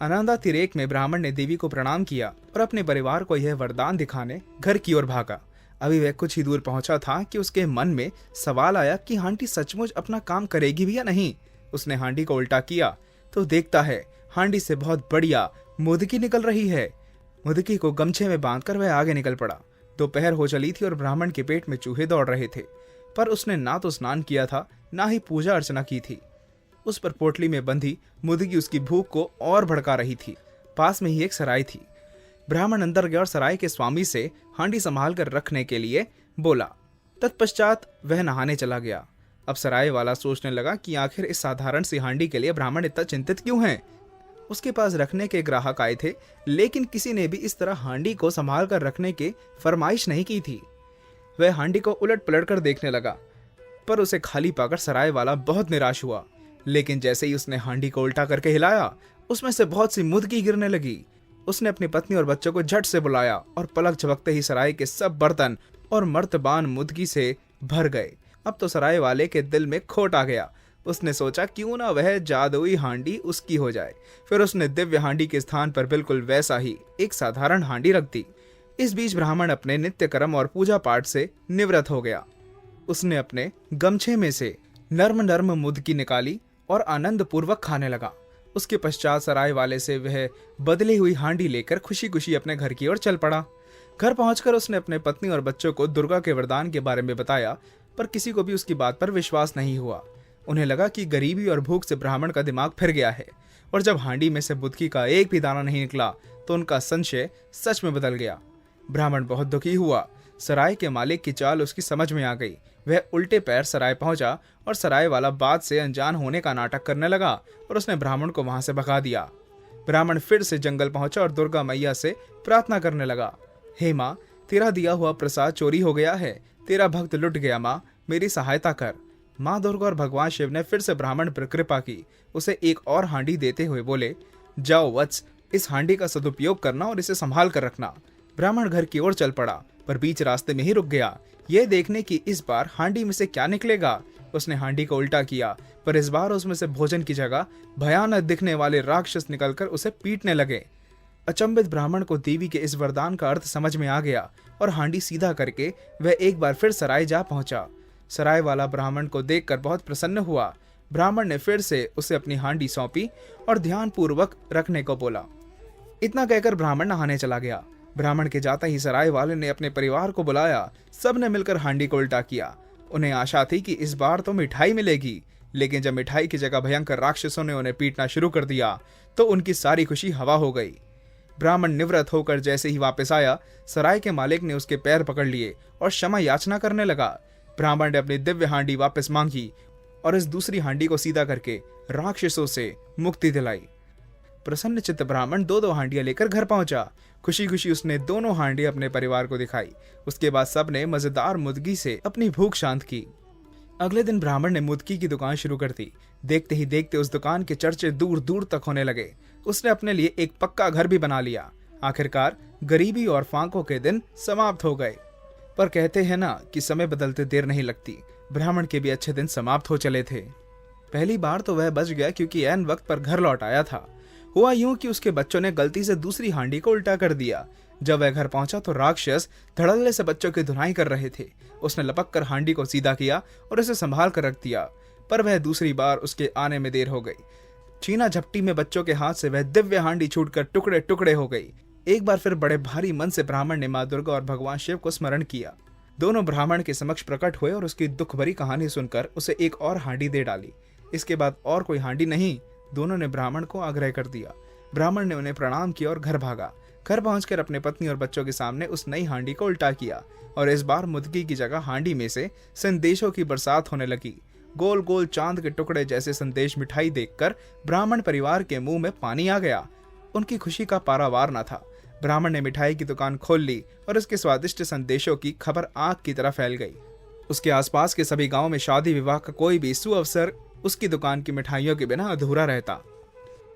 आनंदातिरेक में ब्राह्मण ने देवी को प्रणाम किया और अपने परिवार को यह वरदान दिखाने घर की ओर भागा। अभी वह कुछ ही दूर पहुंचा था कि उसके मन में सवाल आया कि हांडी सचमुच अपना काम करेगी भी या नहीं। उसने हांडी को उल्टा किया तो देखता है हांडी से बहुत बढ़िया मुदकी निकल रही है। मुदकी को गमछे में बांधकर वह आगे निकल पड़ा। दोपहर हो चली थी और ब्राह्मण के पेट में चूहे दौड़ रहे थे, पर उसने ना तो स्नान किया था, ना ही पूजा अर्चना की थी। उस पर पोटली में बंधी मुदकी उसकी भूख को और भड़का रही थी। पास में ही एक सराय थी। ब्राह्मण अंदर गया और सराय के स्वामी से हांडी संभाल कर रखने के लिए बोला। तत्पश्चात वह नहाने चला गया। अब सराय वाला सोचने लगा कि आखिर इस साधारण सी हांडी के लिए ब्राह्मण इतना चिंतित क्यों है। उसके पास रखने के ग्राहक आए थे, लेकिन किसी ने भी इस तरह हांडी को संभाल कर रखने की फरमाइश नहीं की थी। वह हांडी को उलट पलट कर देखने लगा, पर उसे खाली पाकर सराय वाला बहुत निराश हुआ। लेकिन जैसे ही उसने हांडी को उल्टा करके हिलाया, उसमें से बहुत सी मुदकी गिरने लगी। उसने अपनी पत्नी और बच्चों को झट से बुलाया और पलक झपकते ही सराय के सब बर्तन और मर्तबान मुदकी से भर गए। अब तो सराय वाले के दिल में खोट आ गया। उसने सोचा क्यों ना वह जादुई हांडी उसकी हो जाए। फिर उसने दिव्य हांडी के स्थान पर बिल्कुल वैसा ही एक साधारण हांडी रख दी। इस बीच ब्राह्मण अपने नित्य कर्म और पूजा पाठ से निवृत्त हो गया। उसने अपने गमछे में से नर्म नर्म मुदकी निकाली और आनंद पूर्वक खाने लगा। उसके पश्चात सराय वाले से वह बदली हुई हांडी लेकर खुशी खुशी अपने घर की ओर चल पड़ा। घर पहुंचकर उसने अपने पत्नी और बच्चों को दुर्गा के वरदान के बारे में बताया, पर किसी को भी उसकी बात पर विश्वास नहीं हुआ। उन्हें लगा कि गरीबी और भूख से ब्राह्मण का दिमाग फिर गया है, और जब हांडी में से मुदकी का एक भी दाना नहीं निकला तो उनका संशय सच में बदल गया। ब्राह्मण बहुत दुखी हुआ। सराय के मालिक की चाल उसकी समझ में आ गई। वह उल्टे पैर सराय पहुंचा और सराय वाला बात से अनजान होने का नाटक करने लगा और उसने ब्राह्मण को वहां से भगा दिया। ब्राह्मण फिर से जंगल पहुंचा और दुर्गा मैया से प्रार्थना करने लगा, हे माँ, तेरा दिया हुआ प्रसाद चोरी हो गया है। तेरा भक्त लुट गया माँ, मेरी सहायता कर। माँ दुर्गा और भगवान शिव ने फिर से ब्राह्मण पर कृपा की। उसे एक और हांडी देते हुए बोले, जाओ वत्स, इस हांडी का सदुपयोग करना और इसे संभाल कर रखना। ब्राह्मण घर की ओर चल पड़ा, पर बीच रास्ते में ही रुक गया, यह देखने की इस बार हांडी में से क्या निकलेगा। उसने हांडी को उल्टा किया, पर इस बार उसमें से भोजन की जगह भयानक दिखने वाले राक्षस निकलकर उसे पीटने लगे। अचंभित ब्राह्मण को देवी के इस वरदान का अर्थ समझ में आ गया और हांडी सीधा करके वह एक बार फिर सराय जा पहुंचा। सराय वाला ब्राह्मण को देखकर बहुत प्रसन्न हुआ। ब्राह्मण ने फिर से उसे अपनी हांडी सौंपी और ध्यान पूर्वक रखने को बोला। इतना कहकर ब्राह्मण नहाने चला गया। ब्राह्मण के जाते ही सराय वाले ने अपने परिवार को बुलाया। सबने मिलकर हांडी को उल्टा किया। उन्हें आशा थी कि इस बार तो मिठाई मिलेगी, लेकिन जब मिठाई की जगह भयंकर राक्षसों ने उन्हें पीटना शुरू कर दिया तो उनकी सारी खुशी हवा हो गई। ब्राह्मण निवृत्त होकर जैसे ही वापस आया, सराय के मालिक ने उसके पैर पकड़ लिए और क्षमा याचना करने लगा। ब्राह्मण ने अपनी दिव्य हांडी वापस मांगी और इस दूसरी हांडी को सीधा करके राक्षसों से मुक्ति दिलाई। प्रसन्न चित्त ब्राह्मण दो हांडियां लेकर घर पहुंचा। खुशी खुशी उसने दोनों हांडी अपने परिवार को दिखाई। उसके बाद सबने मजेदार मुदकी से अपनी भूख शांत की। अगले दिन ब्राह्मण ने मुदकी की दुकान शुरू कर दी। देखते ही देखते उस दुकान के चर्चे दूर दूर तक होने लगे। उसने अपने लिए एक पक्का घर भी बना लिया। आखिरकार गरीबी और फांकों के दिन समाप्त हो गए। पर कहते हैं ना कि समय बदलते देर नहीं लगती। ब्राह्मण के भी अच्छे दिन समाप्त हो चले थे। पहली बार तो वह बच गया क्योंकि ऐन वक्त पर घर लौट आया था। हुआ यूं कि उसके बच्चों ने गलती से दूसरी हांडी को उल्टा कर दिया। जब वह घर पहुंचा तो राक्षस धड़ल्ले से बच्चों की धुनाई कर रहे थे। उसने लपक कर हांडी को सीधा किया और उसे संभाल कर रख दिया, पर वह दूसरी बार उसके आने में देर हो गई। छीना झपटी में बच्चों के हाथ से वह दिव्य हांडी छूटकर टुकड़े टुकड़े हो गई। एक बार फिर बड़े भारी मन से ब्राह्मण ने माँ दुर्गा और भगवान शिव को स्मरण किया। दोनों ब्राह्मण के समक्ष प्रकट हुए और उसकी दुख भरी कहानी सुनकर उसे एक और हांडी दे डाली। इसके बाद और कोई हांडी नहीं, दोनों ने ब्राह्मण को आग्रह कर दिया। ब्राह्मण ने उन्हें प्रणाम किया और घर भागा। घर पहुंचकर अपने पत्नी और बच्चों के सामने उस नई हांडी को उल्टा किया और इस बार मुद्गी की जगह हांडी में से संदेशों की बरसात होने लगी। गोल गोल चांद के टुकड़े जैसे संदेश मिठाई देखकर ब्राह्मण परिवार के मुंह में पानी आ गया। उनकी खुशी का पारावार न था। ब्राह्मण ने मिठाई की दुकान खोल ली और उसके स्वादिष्ट संदेशों की खबर आग की तरह फैल गई। उसके आसपास के सभी गांव में शादी विवाह का कोई भी सुअवसर उसकी दुकान की मिठाइयों के बिना अधूरा रहता।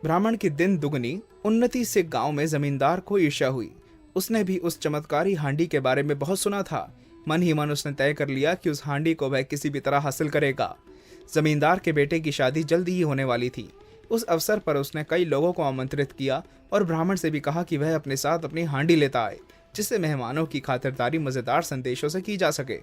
ब्राह्मण की दिन दुगनी उन्नति से गांव में जमींदार को ईर्ष्या हुई। उसने भी उस चमत्कारी हांडी के बारे में बहुत सुना था। मन ही मन उसने तय कर लिया कि उस हांडी को वह किसी भी तरह हासिल करेगा। जमींदार के बेटे की शादी जल्दी ही होने वाली थी। उस अवसर पर उसने कई लोगों को आमंत्रित किया और ब्राह्मण से भी कहा कि वह अपने साथ अपनी हांडी लेता आए, जिससे मेहमानों की खातिरदारी मजेदार संदेशों से की जा सके।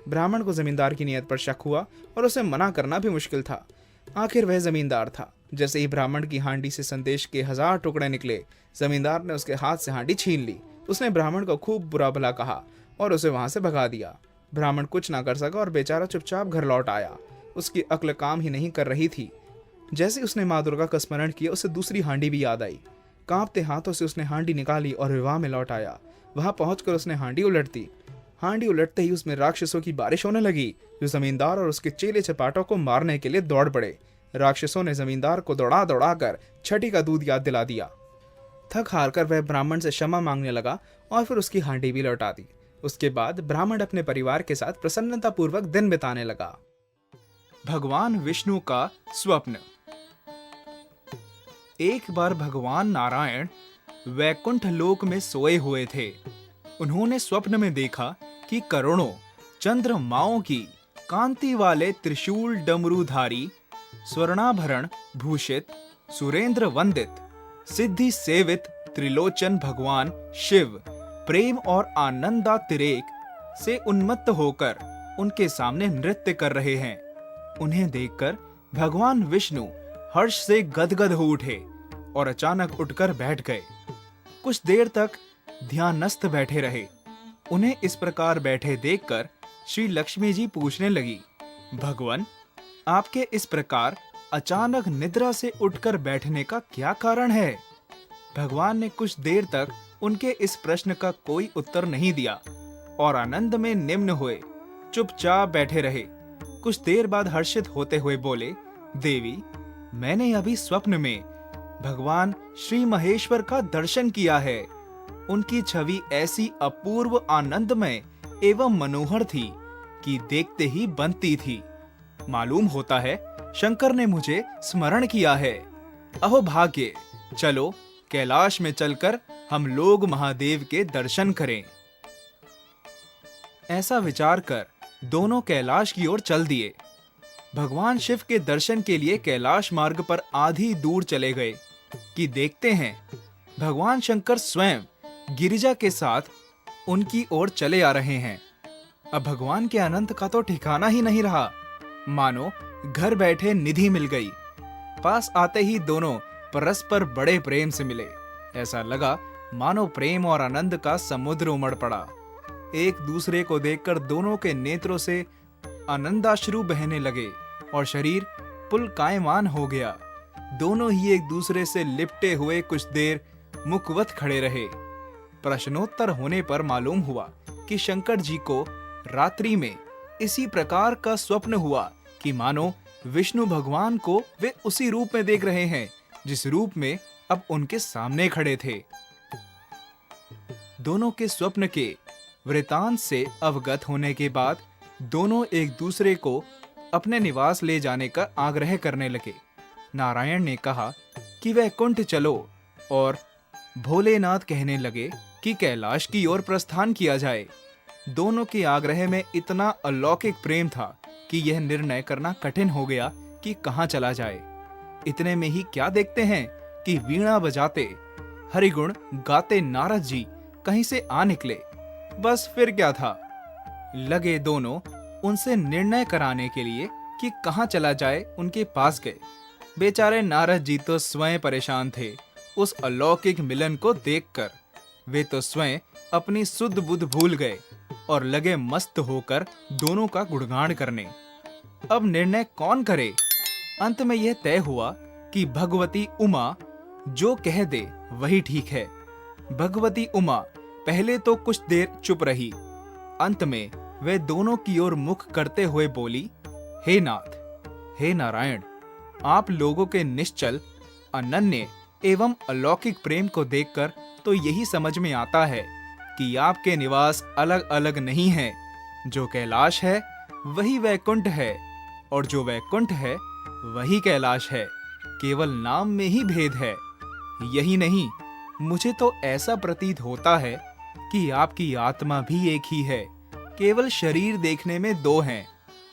ब्राह्मण को जमींदार की नीयत पर शक हुआ और उसे मना करना भी मुश्किल था। आखिर वह जमींदार था। जैसे ही ब्राह्मण की हांडी से संदेश के 1000 टुकड़े निकले, जमींदार ने उसके हाथ से हांडी छीन ली। उसने ब्राह्मण को खूब बुरा भला कहा और उसे वहां से भगा दिया। ब्राह्मण कुछ ना कर सका और बेचारा चुपचाप घर लौट आया। उसकी अक्ल काम ही नहीं कर रही थी। जैसे उसने माँ दुर्गा का स्मरण किया, उसे दूसरी हांडी भी याद आई। कांपते हाथों से उसने हांडी निकाली और विवाह में लौट आया। वहां पहुंचकर उसने हांडी उलट दी। हांडी उलटते ही उसमें राक्षसों की बारिश होने लगी, जो जमींदार और उसके चेले चपाटों को मारने के लिए दौड़ पड़े। राक्षसों ने जमींदार को दौड़ा दौड़ा कर छठी का दूध याद दिला दिया। थक हार कर वह ब्राह्मण से क्षमा मांगने लगा और फिर उसकी हांडी भी लौटा दी। उसके बाद ब्राह्मण अपने परिवार के साथ प्रसन्नता पूर्वक दिन बिताने लगा। भगवान विष्णु का स्वप्न। एक बार भगवान नारायण वैकुंठ लोक में सोए हुए थे। उन्होंने स्वप्न में देखा कि करोड़ों चंद्रमाओं की कांति वाले त्रिशूल डमरूधारी, स्वर्णाभरण भूषित, सुरेंद्र वंदित, सिद्धि सेवित त्रिलोचन भगवान शिव प्रेम और आनंदातिरेक से उन्मत्त होकर उनके सामने नृत्य कर रहे हैं। उन्हें देखकर भगवान विष्णु हर्ष से गदगद हो उठे और अचानक उठकर बैठ गए। कुछ देर तक ध्यानस्थ बैठे रहे। उन्हें इस प्रकार बैठे देखकर श्री लक्ष्मी जी पूछने लगी, भगवान, आपके इस प्रकार अचानक निद्रा से उठकर बैठने का क्या कारण है? भगवान ने कुछ देर तक उनके इस प्रश्न का कोई उत्तर नहीं दिया और आनंद में निम्न हुए चुपचाप बैठे रहे। कुछ देर बाद हर्षित होते हुए बोले, देवी, मैंने अभी स्वप्न में भगवान श्री महेश्वर का दर्शन किया है। उनकी छवि ऐसी अपूर्व आनंदमय एवं मनोहर थी कि देखते ही बनती थी। मालूम होता है शंकर ने मुझे स्मरण किया है। अहो भाग्य, चलो कैलाश में चलकर हम लोग महादेव के दर्शन करें। ऐसा विचार कर दोनों कैलाश की ओर चल दिए। भगवान शिव के दर्शन के लिए कैलाश मार्ग पर आधी दूर चले गए कि देखते हैं भगवान शंकर स्वयं गिरिजा के साथ उनकी ओर चले आ रहे हैं। अब भगवान के आनंद का तो ठिकाना ही नहीं रहा। मानो घर बैठे निधि मिल गई। पास आते ही दोनों परस्पर बड़े प्रेम से मिले। ऐसा लगा मानो प्रेम और आनंद का समुद्र उमड़ पड़ा। एक दूसरे को देखकर दोनों के नेत्रों से आनंदाश्रु बहने लगे और शरीर पुलकायमान हो गया। दोनों ही एक दूसरे से लिपटे हुए कुछ देर मुखवत खड़े रहे। प्रश्नोत्तर होने पर मालूम हुआ कि शंकर जी को रात्रि में इसी प्रकार का स्वप्न हुआ कि मानो विष्णु भगवान को वे उसी रूप में देख रहे हैं जिस रूप में अब उनके सामने खड़े थे। दोनों के स्वप्न के वृतांत से अवगत होने के बाद दोनों एक दूसरे को अपने निवास ले जाने का आग्रह करने लगे। नारायण ने कहा कि वैकुंठ चलो और भोलेनाथ कहने लगे कि कैलाश की ओर प्रस्थान किया जाए। दोनों के आग्रह में इतना अलौकिक प्रेम था कि यह निर्णय करना कठिन हो गया कि कहां चला जाए। इतने में ही क्या देखते हैं कि वीणा बजाते हरिगुण गाते नारद जी कहीं से आ निकले। बस फिर क्या था, लगे दोनों उनसे निर्णय कराने के लिए कि कहां चला जाए उनके पास गए। बेचारे नारद जी तो स्वयं परेशान थे उस अलौकिक मिलन को देखकर। वे तो स्वयं अपनी सुध बुध भूल गए और लगे मस्त होकर दोनों का गुणगान करने। अब निर्णय कौन करे? अंत में यह तय हुआ कि भगवती उमा जो कह दे वही ठीक है। भगवती उमा पहले तो कुछ देर चुप रही। अंत में वे दोनों की ओर मुख करते हुए बोली, हे नाथ, हे नारायण, आप लोगों के निश्चल, अनन्य एवं अलौकिक प्रेम को देखकर तो यही समझ में आता है कि आपके निवास अलग अलग नहीं है। जो कैलाश है वही वैकुंठ है और जो वैकुंठ है वही कैलाश है। केवल नाम में ही भेद है। यही नहीं, मुझे तो ऐसा प्रतीत होता है कि आपकी आत्मा भी एक ही है। केवल शरीर देखने में दो हैं।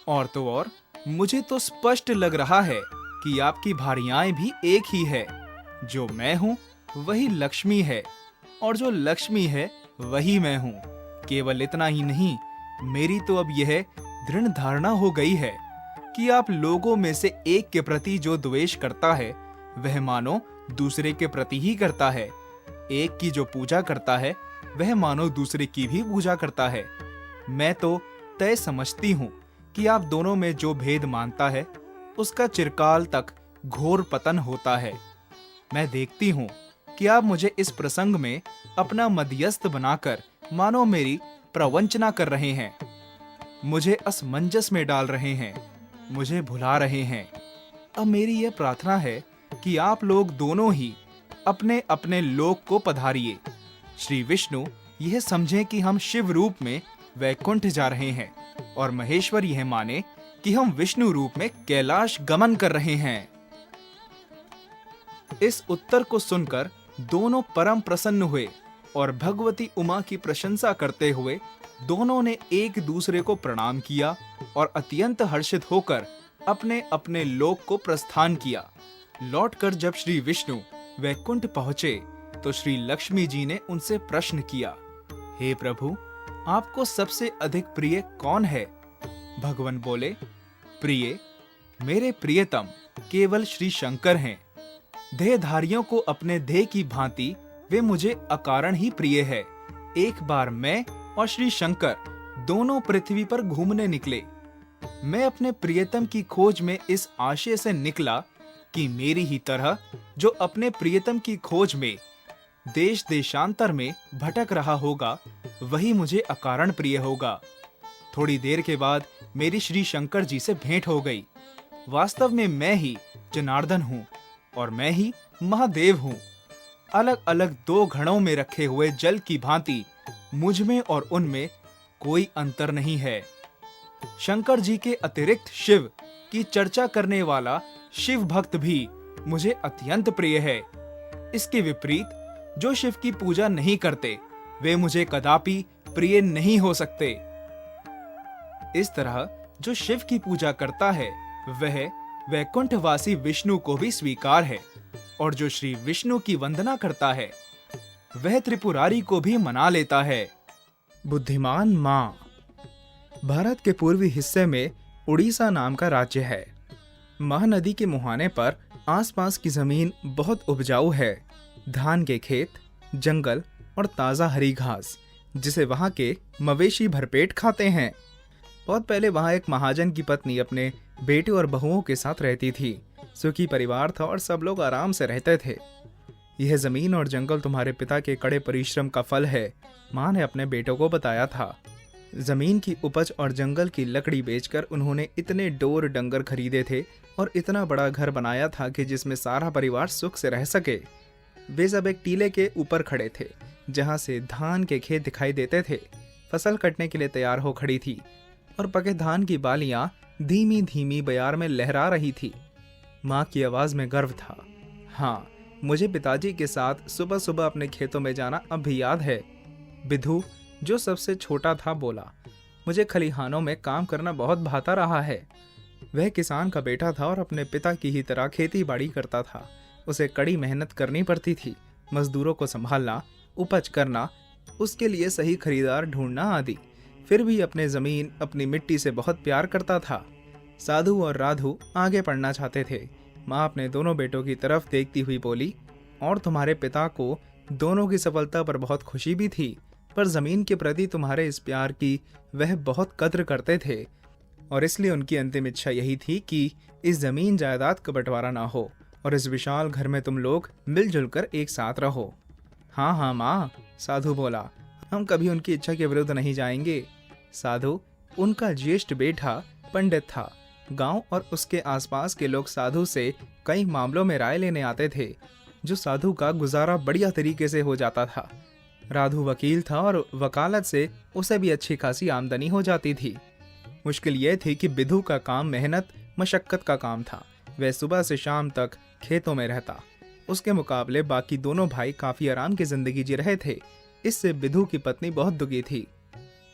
और तो और मुझे तो स्पष्ट लग रहा है कि आपकी भार्याएं भी एक ही है। जो मैं हूँ वही लक्ष्मी है और जो लक्ष्मी है वही मैं हूँ। केवल इतना ही नहीं, मेरी तो अब यह दृढ़ धारणा हो गई है कि आप लोगों में से एक के प्रति जो द्वेष करता है वह मानो दूसरे के प्रति ही करता है। एक की जो पूजा करता है वह मानो दूसरे की भी पूजा करता है। मैं तो तय समझती हूँ कि आप दोनों में जो भेद मानता है उसका चिरकाल तक घोर पतन होता है। मैं देखती हूँ कि आप मुझे इस प्रसंग में अपना मध्यस्थ बनाकर मानो मेरी प्रवंचना कर रहे हैं, मुझे असमंजस में डाल रहे हैं, मुझे भुला रहे हैं। अब मेरी यह प्रार्थना है कि आप लोग दोनों ही अपने अपने लोक को पधारिए। श्री विष्णु यह समझें कि हम शिव रूप में वैकुंठ जा रहे हैं और महेश्वर यह माने कि हम विष्णु रूप में कैलाश गमन कर रहे हैं। इस उत्तर को सुनकर दोनों परम प्रसन्न हुए और भगवती उमा की प्रशंसा करते हुए दोनों ने एक दूसरे को प्रणाम किया और अत्यंत हर्षित होकर अपने अपने लोक को प्रस्थान किया। लौटकर जब श्री विष्णु वैकुंठ पहुंचे तो श्री लक्ष्मी जी ने उनसे प्रश्न किया, हे प्रभु, आपको सबसे अधिक प्रिय कौन है? भगवान बोले, प्रिय, मेरे प्रियतम केवल श्री शंकर हैं। देहधारियों को अपने देह की भांति वे मुझे अकारण ही प्रिय है। एक बार मैं और श्री शंकर दोनों पृथ्वी पर घूमने निकले। मैं अपने प्रियतम की खोज में इस आशय से निकला कि मेरी ही तरह जो अपने प्रियतम की खोज में देश देशांतर में भटक रहा होगा वही मुझे अकारण प्रिय होगा। थोड़ी देर के बाद मेरी श्री शंकर जी से भेंट हो गई। वास्तव में मैं ही जनार्दन हूँ और मैं ही महादेव हूँ। अलग अलग दो घड़ों में रखे हुए जल की भांति मुझ में और उनमें कोई अंतर नहीं है। शंकर जी के अतिरिक्त शिव की चर्चा करने वाला शिव भक्त भी मुझे अत्यंत प्रिय है। इसके विपरीत जो शिव की पूजा नहीं करते वे मुझे कदापि प्रिय नहीं हो सकते। इस तरह जो शिव की पूजा करता है वह वैकुंठवासी विष्णु को भी स्वीकार है और जो श्री विष्णु की वंदना करता है वह त्रिपुरारी को भी मना लेता है। बुद्धिमान माँ। भारत के पूर्वी हिस्से में उड़ीसा नाम का राज्य है। महानदी के मुहाने पर आसपास की जमीन बहुत उपजाऊ है। धान के खेत, जंगल और ताजा हरी घास, जिसे वहां के मवेशी भरपेट खाते हैं। बहुत पहले वहां एक महाजन की पत्नी अपने बेटे और बहुओं के साथ रहती थी। सुखी परिवार था और सब लोग आराम से रहते थे। यह जमीन और जंगल तुम्हारे पिता के कड़े परिश्रम का फल है, माँ ने अपने बेटों को बताया था। जमीन की उपज और जंगल की लकड़ी बेचकर उन्होंने इतने डोर डंगर खरीदे थे और इतना बड़ा घर बनाया था कि जिसमें सारा परिवार सुख से रह सके। वे सब एक टीले के ऊपर खड़े थे जहां से धान के खेत दिखाई देते थे। फसल कटने के लिए तैयार हो खड़ी थी और पके धान की बालियां धीमी धीमी बयार में लहरा रही थी। माँ की आवाज में गर्व था। हाँ, मुझे पिताजी के साथ सुबह सुबह अपने खेतों में जाना अब भी याद है। बिधु, जो सबसे छोटा था, बोला, मुझे खलिहानों में काम करना बहुत भाता रहा है। वह किसान का बेटा था और अपने पिता की ही तरह खेती बाड़ी करता था। उसे कड़ी मेहनत करनी पड़ती थी, मजदूरों को संभालना, उपज करना, उसके लिए सही खरीदार ढूंढना आदि। फिर भी अपने जमीन, अपनी मिट्टी से बहुत प्यार करता था। साधु और राधु आगे पढ़ना चाहते थे, माँ अपने दोनों बेटों की तरफ देखती हुई बोली, और तुम्हारे पिता को दोनों की सफलता पर बहुत खुशी भी थी, पर जमीन के प्रति तुम्हारे इस प्यार की वह बहुत कद्र करते थे, और इसलिए उनकी अंतिम इच्छा यही थी कि इस जमीन जायदाद का बंटवारा ना हो और इस विशाल घर में तुम लोग मिलजुल कर एक साथ रहो। हाँ हाँ माँ, साधु बोला, हम कभी उनकी इच्छा के विरुद्ध नहीं जाएंगे। साधु, उनका ज्येष्ठ बेटा पंडित था। गांव और उसके आसपास के लोग साधु से कई मामलों में राय लेने आते थे, जो साधु का गुजारा बढ़िया तरीके से हो जाता था। राधु वकील था और वकालत से उसे भी अच्छी खासी आमदनी हो जाती थी। मुश्किल यह थी कि बिधु का काम मेहनत मशक्कत का काम था। वह सुबह से शाम तक खेतों में रहता। उसके मुकाबले बाकी दोनों भाई काफी आराम की जिंदगी जी रहे थे। इससे बिधु की पत्नी बहुत दुखी थी।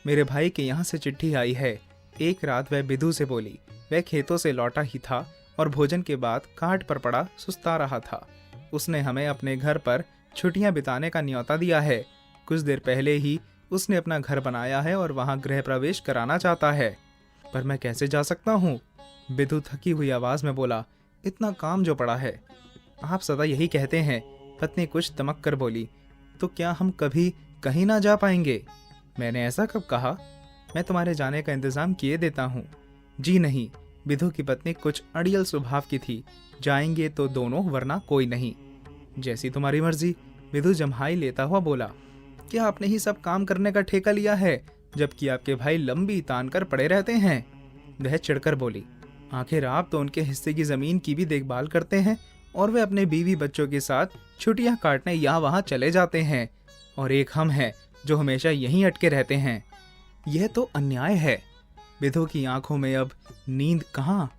मेरे भाई के यहाँ से चिट्ठी आई है। एक रात वह बिधु से बोली। वह खेतों से लौटा ही था और भोजन के बाद काट पर पड़ा सुस्ता रहा था। उसने हमें अपने घर पर छुट्टियां बिताने का न्योता दिया है। कुछ देर पहले ही उसने अपना घर बनाया है और वहां गृह प्रवेश कराना चाहता है। पर मैं कैसे जा सकता हूँ? बिधु थकी हुई आवाज में बोला। इतना काम जो पड़ा है। आप सदा यही कहते हैं, पत्नी कुछ दमक कर बोली। तो क्या हम कभी कहीं ना जा पाएंगे? मैंने ऐसा कब कहा? मैं तुम्हारे जाने का इंतजाम किए देता हूँ। जी नहीं, बिधु की पत्नी कुछ अड़ियल स्वभाव की थी। जाएंगे तो दोनों, वरना कोई नहीं। जैसी तुम्हारी मर्जी, बिधु जम्हाई लेता हुआ बोला। क्या आपने ही सब काम करने का ठेका लिया है, जबकि आपके भाई लंबी तान कर पड़े रहते हैं? वह चिढ़कर बोली। आखिर आप तो उनके हिस्से की जमीन की भी देखभाल करते हैं और वे अपने बीवी बच्चों के साथ छुट्टियां काटने यहाँ वहाँ चले जाते हैं, और एक हम हैं जो हमेशा यहीं अटके रहते हैं। यह तो अन्याय है। बिधु की आंखों में अब नींद कहाँ।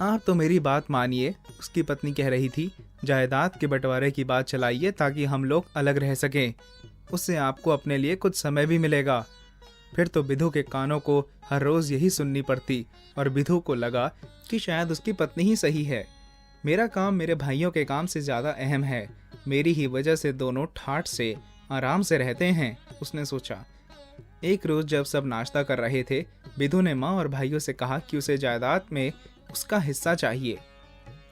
आप तो मेरी बात मानिए, उसकी पत्नी कह रही थी। जायदाद के बंटवारे की बात चलाइए ताकि हम लोग अलग रह सकें। उससे आपको अपने लिए कुछ समय भी मिलेगा। फिर तो बिधु के कानों को हर रोज यही सुननी पड़ती और बिधु को लगा कि शायद उसकी पत्नी ही सही है। मेरा काम मेरे भाइयों के काम से ज्यादा अहम है। मेरी ही वजह से दोनों ठाठ से आराम से रहते हैं, उसने सोचा। एक रोज जब सब नाश्ता कर रहे थे, बिधु ने माँ और भाइयों से कहा कि उसे जायदाद में उसका हिस्सा चाहिए।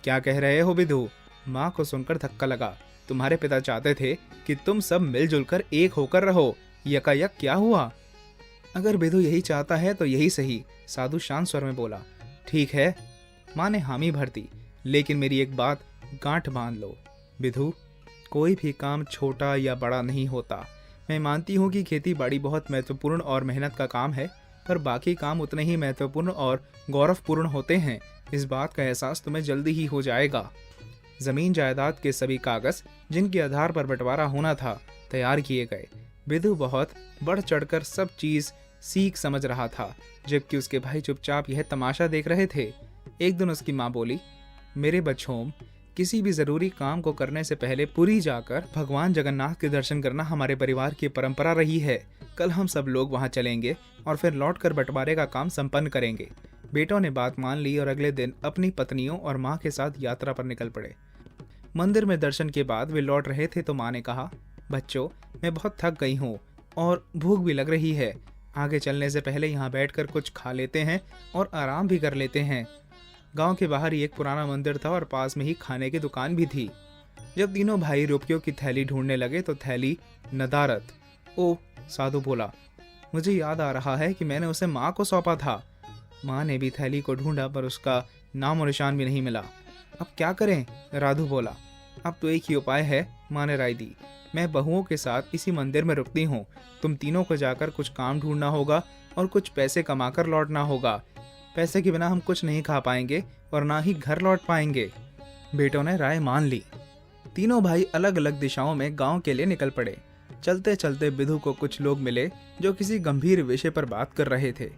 क्या कह रहे हो बिधु? माँ को सुनकर धक्का लगा। तुम्हारे पिता चाहते थे कि तुम सब मिलजुल कर एक होकर रहो। यकायक क्या हुआ? अगर बिधु यही चाहता है तो यही सही, साधु शांत स्वर में बोला। ठीक है, माँ ने हामी भर दी। लेकिन मेरी एक बात गांठ बांध लो बिधु, कोई भी काम छोटा या बड़ा नहीं होता। मैं मानती हूँ कि खेती बाड़ी बहुत महत्वपूर्ण और मेहनत का काम है, पर बाकी काम उतने ही महत्वपूर्ण और गौरवपूर्ण होते हैं। इस बात का एहसास तुम्हें जल्दी ही हो जाएगा। जमीन जायदाद के सभी कागज जिनके आधार पर बंटवारा होना था तैयार किए गए। बिधु बहुत बढ़ चढ़कर सब चीज सीख समझ रहा था, जबकि उसके भाई चुपचाप यह तमाशा देख रहे थे। एक दिन उसकी माँ बोली, मेरे बच्चों, किसी भी जरूरी काम को करने से पहले पुरी जाकर भगवान जगन्नाथ के दर्शन करना हमारे परिवार की परंपरा रही है। कल हम सब लोग वहां चलेंगे और फिर लौटकर बंटवारे का काम संपन्न करेंगे। बेटों ने बात मान ली और अगले दिन अपनी पत्नियों और माँ के साथ यात्रा पर निकल पड़े। मंदिर में दर्शन के बाद वे लौट रहे थे तो माँ ने कहा, बच्चों, मैं बहुत थक गई हूँ और भूख भी लग रही है। आगे चलने से पहले यहाँ बैठकर कुछ खा लेते हैं और आराम भी कर लेते हैं। गांव के बाहर ही एक पुराना मंदिर था और पास में ही खाने की दुकान भी थी। जब तीनों भाई रुपयों की थैली ढूंढने लगे तो थैली नदारत। ओ, साधु बोला, मुझे याद आ रहा है कि मैंने उसे माँ को सौंपा था। माँ ने भी थैली को ढूंढा पर उसका नाम और निशान भी नहीं मिला। अब क्या करें? राधु बोला। अब तो एक ही उपाय है, माँ ने राय दी। मैं बहुओं के साथ इसी मंदिर में रुकती हूँ। तुम तीनों को जाकर कुछ काम ढूंढना होगा और कुछ पैसे कमाकर लौटना होगा। पैसे के बिना हम कुछ नहीं खा पाएंगे और ना ही घर लौट पाएंगे। बेटों ने राय मान ली। तीनों भाई अलग अलग दिशाओं में गांव के लिए निकल पड़े। चलते चलते बिधु को कुछ लोग मिले जो किसी गंभीर विषय पर बात कर रहे थे।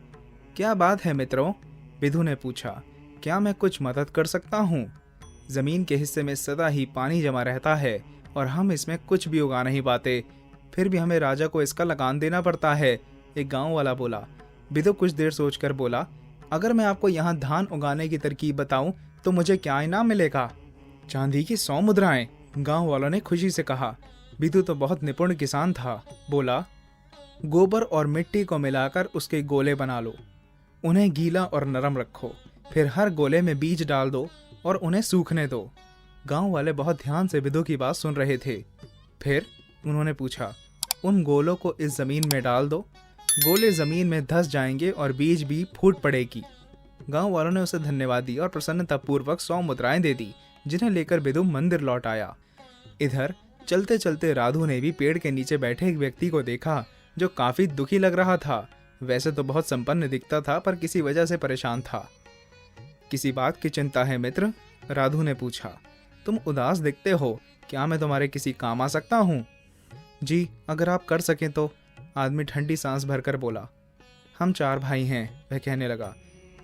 क्या बात है मित्रों? बिधु ने पूछा। क्या मैं कुछ मदद कर सकता हूँ? जमीन के हिस्से में सदा ही पानी जमा रहता है और हम इसमें कुछ भी उगा नहीं पाते। फिर भी हमें राजा को इसका लगान देना पड़ता है, एक गांव वाला बोला। बिधु कुछ देर सोचकर बोला, अगर मैं आपको यहाँ धान उगाने की तरकीब बताऊं तो मुझे क्या इनाम मिलेगा? चांदी की 100 मुद्राएं, गांव वालों ने खुशी से कहा। बिधु तो बहुत निपुण किसान था, बोला, गोबर और मिट्टी को मिलाकर उसके गोले बना लो, उन्हें गीला और नरम रखो, फिर हर गोले में बीज डाल दो और उन्हें सूखने दो। गांव वाले बहुत ध्यान से विदु की बात सुन रहे थे। फिर उन्होंने पूछा, उन गोलों को इस जमीन में डाल दो। गोले जमीन में धंस जाएंगे और बीज भी फूट पड़ेगी। गांव वालों ने उसे धन्यवाद दिया और प्रसन्नतापूर्वक 100 मुद्राएं दे दी, जिन्हें लेकर विदु मंदिर लौट आया। इधर चलते चलते राधु ने भी पेड़ के नीचे बैठे एक व्यक्ति को देखा जो काफी दुखी लग रहा था। वैसे तो बहुत संपन्न दिखता था, पर किसी वजह से परेशान था। किसी बात की चिंता है मित्र? राधु ने पूछा। तुम उदास दिखते हो, क्या मैं तुम्हारे किसी काम आ सकता हूँ? जी, अगर आप कर सकें तो, आदमी ठंडी सांस भरकर बोला। हम 4 भाई हैं, वह कहने लगा।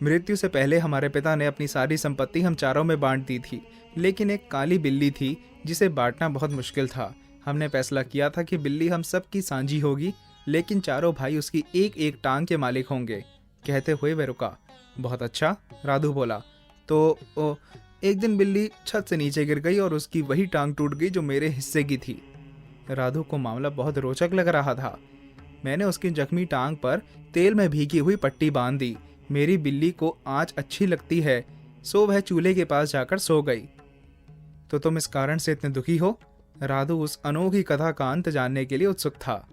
मृत्यु से पहले हमारे पिता ने अपनी सारी संपत्ति हम चारों में बांट दी थी, लेकिन एक काली बिल्ली थी जिसे बांटना बहुत मुश्किल था। हमने फैसला किया था कि बिल्ली हम सब की साझी होगी, लेकिन चारों भाई उसकी एक एक टांग के मालिक होंगे। कहते हुए वह रुका। बहुत अच्छा, राधु बोला। तो एक दिन बिल्ली छत से नीचे गिर गई और उसकी वही टांग टूट गई जो मेरे हिस्से की थी। राधु को मामला बहुत रोचक लग रहा था। मैंने उसकी जख्मी टांग पर तेल में भीगी हुई पट्टी बांध दी। मेरी बिल्ली को आँच अच्छी लगती है, सो वह चूल्हे के पास जाकर सो गई। तो तुम इस कारण से इतने दुखी हो? राधु उस अनोखी कथा का अंत जानने के लिए उत्सुक था।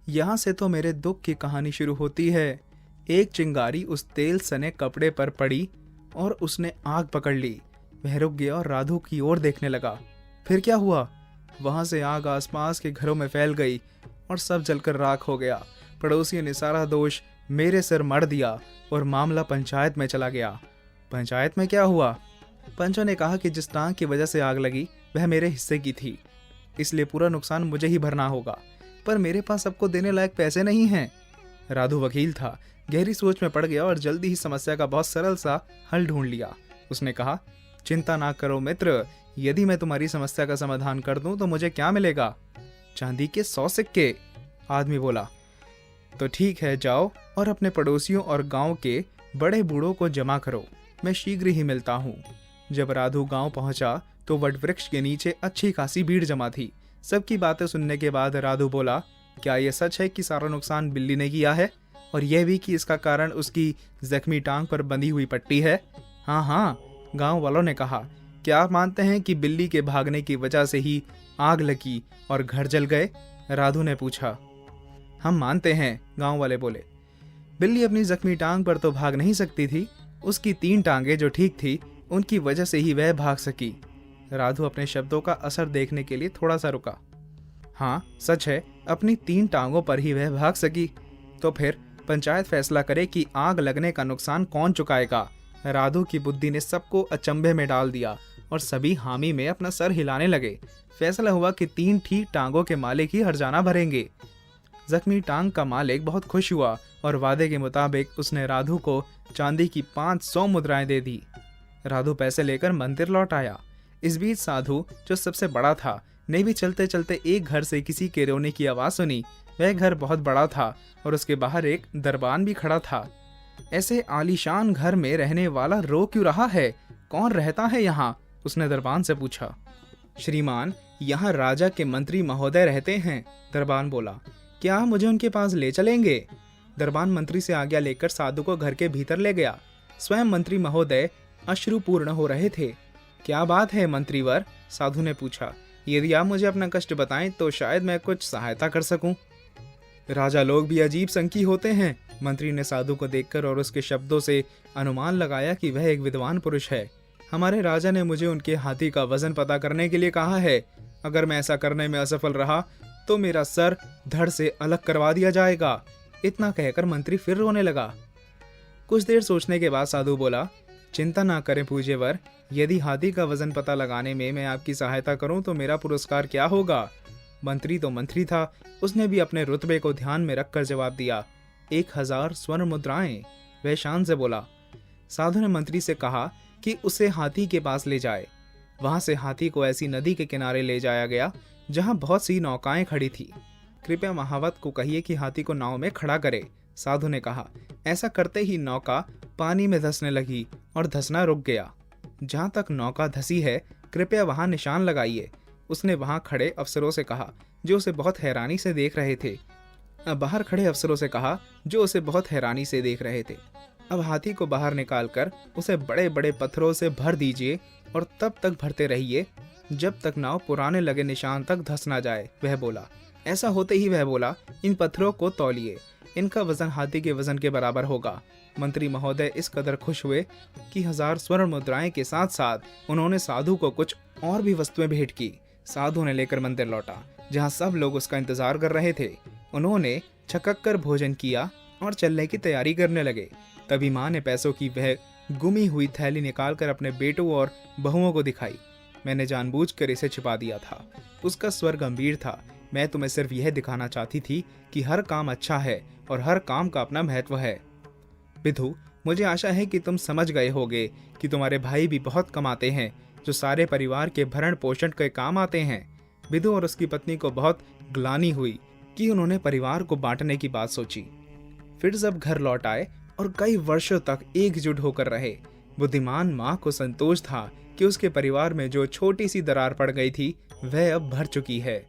यहाँ से तो मेरे दुख की कहानी शुरू होती है। एक चिंगारी उस तेल सने कपड़े पर पड़ी और उसने आग पकड़ ली। वह रुक गया और राधु की ओर देखने लगा। फिर क्या हुआ? वहां से आग आसपास के घरों में फैल गई और सब जलकर राख हो गया। पड़ोसियों ने सारा दोष मेरे सिर मढ़ दिया और मामला पंचायत में चला गया। पंचायत में क्या हुआ? पंचों ने कहा कि जिस टांग की वजह से आग लगी वह मेरे हिस्से की थी, इसलिए पूरा नुकसान मुझे ही भरना होगा। पर मेरे पास सबको देने लायक पैसे नहीं हैं। राधु वकील था, गहरी सोच में पड़ गया और जल्दी ही समस्या का बहुत सरल सा हल ढूंढ लिया। उसने कहा, चिंता ना करो मित्र, यदि मैं तुम्हारी समस्या का समाधान कर दूं तो मुझे क्या मिलेगा? चांदी के 100 सिक्के। आदमी बोला। तो ठीक है, जाओ और अपने पड़ोसियों और गांव के बड़े बूढ़ों को जमा करो, मैं शीघ्र ही मिलता हूँ। जब राधु गांव पहुंचा तो वटवृक्ष के नीचे अच्छी खासी भीड़ जमा थी। सबकी बातें सुनने के बाद राधु बोला, क्या यह सच है कि सारा नुकसान बिल्ली ने किया है, और यह भी कि इसका कारण उसकी जख्मी टांग पर बंधी हुई पट्टी है? हाँ हाँ, गांव वालों ने कहा। क्या आप मानते हैं कि बिल्ली के भागने की वजह से ही आग लगी और घर जल गए? राधु ने पूछा। हम मानते हैं, गांव वाले बोले। बिल्ली अपनी जख्मी टांग पर तो भाग नहीं सकती थी, उसकी 3 टांगे जो ठीक थी उनकी वजह से ही वह भाग सकी। राधु अपने शब्दों का असर देखने के लिए थोड़ा सा रुका। हाँ सच है, अपनी 3 टांगों पर ही वह भाग सकी। तो फिर पंचायत फैसला करे कि आग लगने का नुकसान कौन चुकाएगा। राधु की बुद्धि ने सबको अचंभे में डाल दिया और सभी हामी में अपना सर हिलाने लगे। फैसला हुआ कि 3 ठीक टांगों के मालिक ही हर्जाना भरेंगे। जख्मी टांग का मालिक बहुत खुश हुआ और वादे के मुताबिक उसने राधु को चांदी की 500 मुद्राएं दे दी। राधु पैसे लेकर मंदिर लौट आया। इस बीच साधु, जो सबसे बड़ा था, ने भी चलते चलते एक घर से किसी के रोने की आवाज सुनी। वह घर बहुत बड़ा था और उसके बाहर एक दरबान भी खड़ा था। ऐसे आलीशान घर में रहने वाला रो क्यों रहा है? कौन रहता है यहाँ? उसने दरबान से पूछा। श्रीमान, यहाँ राजा के मंत्री महोदय रहते हैं, दरबान बोला। क्या मुझे उनके पास ले चलेंगे? दरबान मंत्री से आज्ञा लेकर साधु को घर के भीतर ले गया। स्वयं मंत्री महोदय अश्रुपूर्ण हो रहे थे। क्या बात है मंत्रीवर? साधु ने पूछा। यदि आप मुझे अपना कष्ट बताएं तो शायद मैं कुछ सहायता कर सकूं। राजा लोग भी अजीब संकी होते हैं। मंत्री ने साधु को देखकर और उसके शब्दों से अनुमान लगाया कि वह एक विद्वान पुरुष है। हमारे राजा ने मुझे उनके हाथी का वजन पता करने के लिए कहा है। अगर मैं ऐसा करने में असफल रहा तो मेरा सर धड़ से अलग करवा दिया जाएगा। इतना कहकर मंत्री फिर रोने लगा। कुछ देर सोचने के बाद साधु बोला, चिंता ना करें पूज्यवर, यदि हाथी का वजन पता लगाने में मैं आपकी सहायता करूं तो मेरा पुरस्कार क्या होगा? मंत्री तो मंत्री था, उसने भी अपने रुतबे को ध्यान में रखकर जवाब दिया, 1000 स्वर्ण मुद्राएं। वह शान से बोला। साधु ने मंत्री से कहा कि उसे हाथी के पास ले जाए। वहां से हाथी को ऐसी नदी के किनारे ले जाया गया जहां बहुत सी नौकाएं खड़ी थी। कृपया महावत को कहिए कि हाथी को नाव में खड़ा करे, साधु ने कहा। ऐसा करते ही नौका पानी में धंसने लगी और धंसना रुक गया। जहां तक नौका धंसी है, कृपया वहां निशान लगाइए, उसने वहां खड़े अफसरों से कहा, जो उसे बहुत हैरानी से देख रहे थे। बाहर खड़े अफसरों से कहा, जो उसे बहुत हैरानी से देख रहे थे। अब हाथी को बाहर निकालकर उसे बड़े बड़े पत्थरों से भर दीजिए और तब तक भरते रहिए जब तक नाव पुराने लगे निशान तक धंस ना जाए, वह बोला। ऐसा होते ही वह बोला, इन पत्थरों को तौलिए, इनका वजन हाथी के वजन के बराबर होगा। मंत्री महोदय इस कदर खुश हुए कि 1000 स्वर्ण मुद्राएं के साथ साथ उन्होंने साधु को कुछ और भी वस्तुएं भेंट की। साधु ने लेकर मंदिर लौटा, जहां सब लोग उसका इंतजार कर रहे थे। उन्होंने छकक कर भोजन किया और चलने की तैयारी करने लगे। तभी माँ ने पैसों की वह गुमी हुई थैली निकालकर अपने बेटों और बहुओं को दिखाई। मैंने जानबूझकर इसे छिपा दिया था। उसका स्वर गंभीर था। मैं तुम्हें सिर्फ यह दिखाना चाहती थी कि हर काम अच्छा है और हर काम का अपना महत्व है। विधु, मुझे आशा है कि तुम समझ गए होगे कि तुम्हारे भाई भी बहुत कमाते हैं, जो सारे परिवार के भरण पोषण के काम आते हैं। विधु और उसकी पत्नी को बहुत ग्लानि हुई कि उन्होंने परिवार को बांटने की बात सोची। फिर सब घर लौट आए और कई वर्षों तक एकजुट होकर रहे। बुद्धिमान माँ को संतोष था कि उसके परिवार में जो छोटी सी दरार पड़ गई थी वह अब भर चुकी है।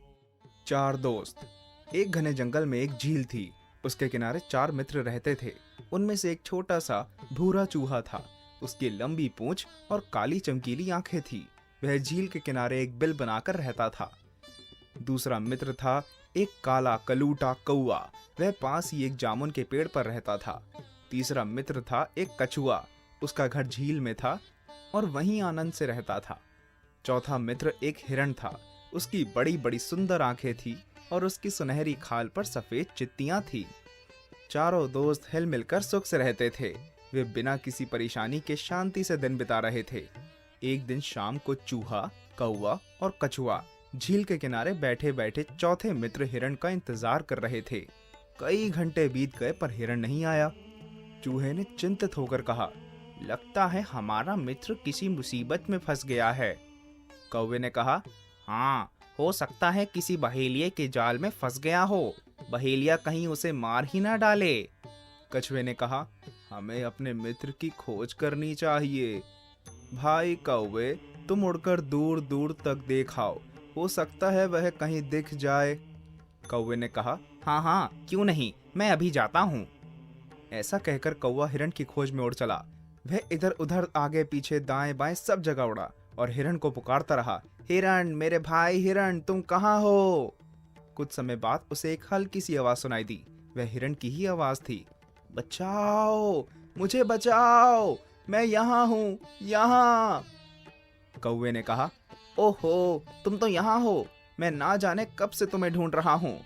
4 दोस्त। एक घने जंगल में एक झील थी। उसके किनारे 4 मित्र रहते थे। उनमें से एक छोटा सा भूरा चूहा था। उसकी लंबी पूंछ और काली चमकीली आंखें थी। वह झील के किनारे एक बिल बनाकर रहता था। दूसरा मित्र था एक काला कलूटा कौआ। वह पास ही एक जामुन के पेड़ पर रहता था। तीसरा मित्र था एक कछुआ। उसका घर झील में था और वहीं आनंद से रहता था। चौथा मित्र एक हिरण था। उसकी बड़ी बड़ी सुंदर आंखें थी और उसकी सुनहरी खाल पर सफेद चित्तियां थी। चारों दोस्त हिल मिलकर सुख से रहते थे। वे बिना किसी परेशानी के शांति से दिन बिता रहे थे। एक दिन शाम को चूहा, कौवा और कछुआ झील के किनारे बैठे बैठे चौथे मित्र हिरण का इंतजार कर रहे थे। कई घंटे बीत गए पर हिरण नहीं आया। चूहे ने चिंतित होकर कहा, लगता है हमारा मित्र किसी मुसीबत में फंस गया है। कौवे ने कहा, हाँ, हो सकता है किसी बहेलिये के जाल में फंस गया हो। बहेलिया कहीं उसे मार ही ना डाले। कछुए ने कहा, हमें अपने मित्र की खोज करनी चाहिए। भाई कौवे, तुम उड़कर दूर दूर तक देखाओ, हो सकता है वह कहीं दिख जाए। कौवे ने कहा, हाँ हाँ, क्यों नहीं, मैं अभी जाता हूँ। ऐसा कहकर कौवा हिरण की खोज में उड़ चला। वह इधर उधर आगे पीछे दाएं बाएं सब जगह उड़ा और हिरण को पुकारता रहा, हिरण, मेरे भाई हिरण, तुम कहाँ हो? कुछ समय बाद उसे एक हल्की सी आवाज सुनाई दी। वह हिरण की ही आवाज थी। बचाओ, मुझे बचाओ, मैं यहाँ हूँ, यहाँ। कौवे ने कहा, ओहो, तुम तो यहाँ हो, मैं ना जाने कब से तुम्हें ढूंढ रहा हूँ।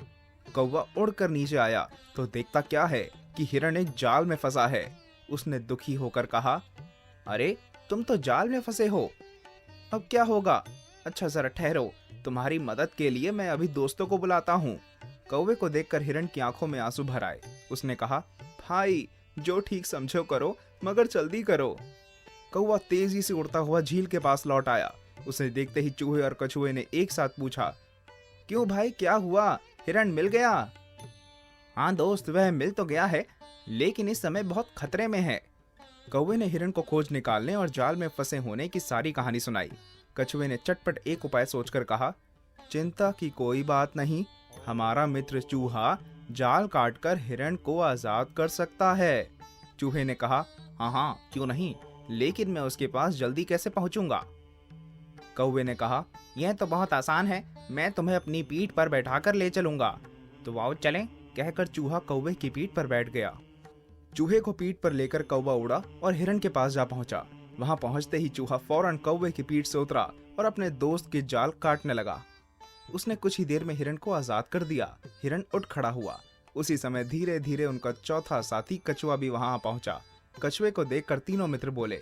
कौवा उड़कर नीचे आया तो देखता क्या है कि हिरण एक जाल में फंसा है। उसने दुखी होकर कहा, अरे, तुम तो जाल में फंसे हो, अब क्या होगा? अच्छा जरा ठहरो, तुम्हारी मदद के लिए मैं अभी दोस्तों को बुलाता हूँ। कौवे को देखकर हिरण की आंखों में आंसू भर आए। उसने कहा, भाई, जो ठीक समझो करो, मगर जल्दी करो। कौवा तेजी से उड़ता हुआ झील के पास लौट आया। उसे देखते ही चूहे और कछुए ने एक साथ पूछा, क्यों भाई, क्या हुआ? हिरण मिल गया? हाँ दोस्त, वह मिल तो गया है, लेकिन इस समय बहुत खतरे में है। कौवे ने हिरण को खोज निकालने और जाल में फंसे होने की सारी कहानी सुनाई। कछुए ने चटपट एक उपाय सोचकर कहा, चिंता की कोई बात नहीं, हमारा मित्र चूहा जाल काटकर हिरण को आजाद कर सकता है। चूहे ने कहा, हाँ हाँ, क्यों नहीं, लेकिन मैं उसके पास जल्दी कैसे पहुंचूंगा? कौवे ने कहा, यह तो बहुत आसान है, मैं तुम्हें अपनी पीठ पर बैठाकर ले चलूंगा। तो आओ चलें, कहकर चूहा कौवे की पीठ पर बैठ गया। चूहे को पीठ पर लेकर कौवा उड़ा और हिरण के पास जा पहुंचा। वहां पहुंचते ही चूहा फौरन कौवे की पीठ से उतरा और अपने दोस्त की जाल काटने लगा। उसने कुछ ही देर में हिरण को आजाद कर दिया। हिरण उठ खड़ा हुआ। उसी समय धीरे धीरे उनका चौथा साथी कछुआ भी वहां पहुंचा। कछुए को देखकर तीनों मित्र बोले,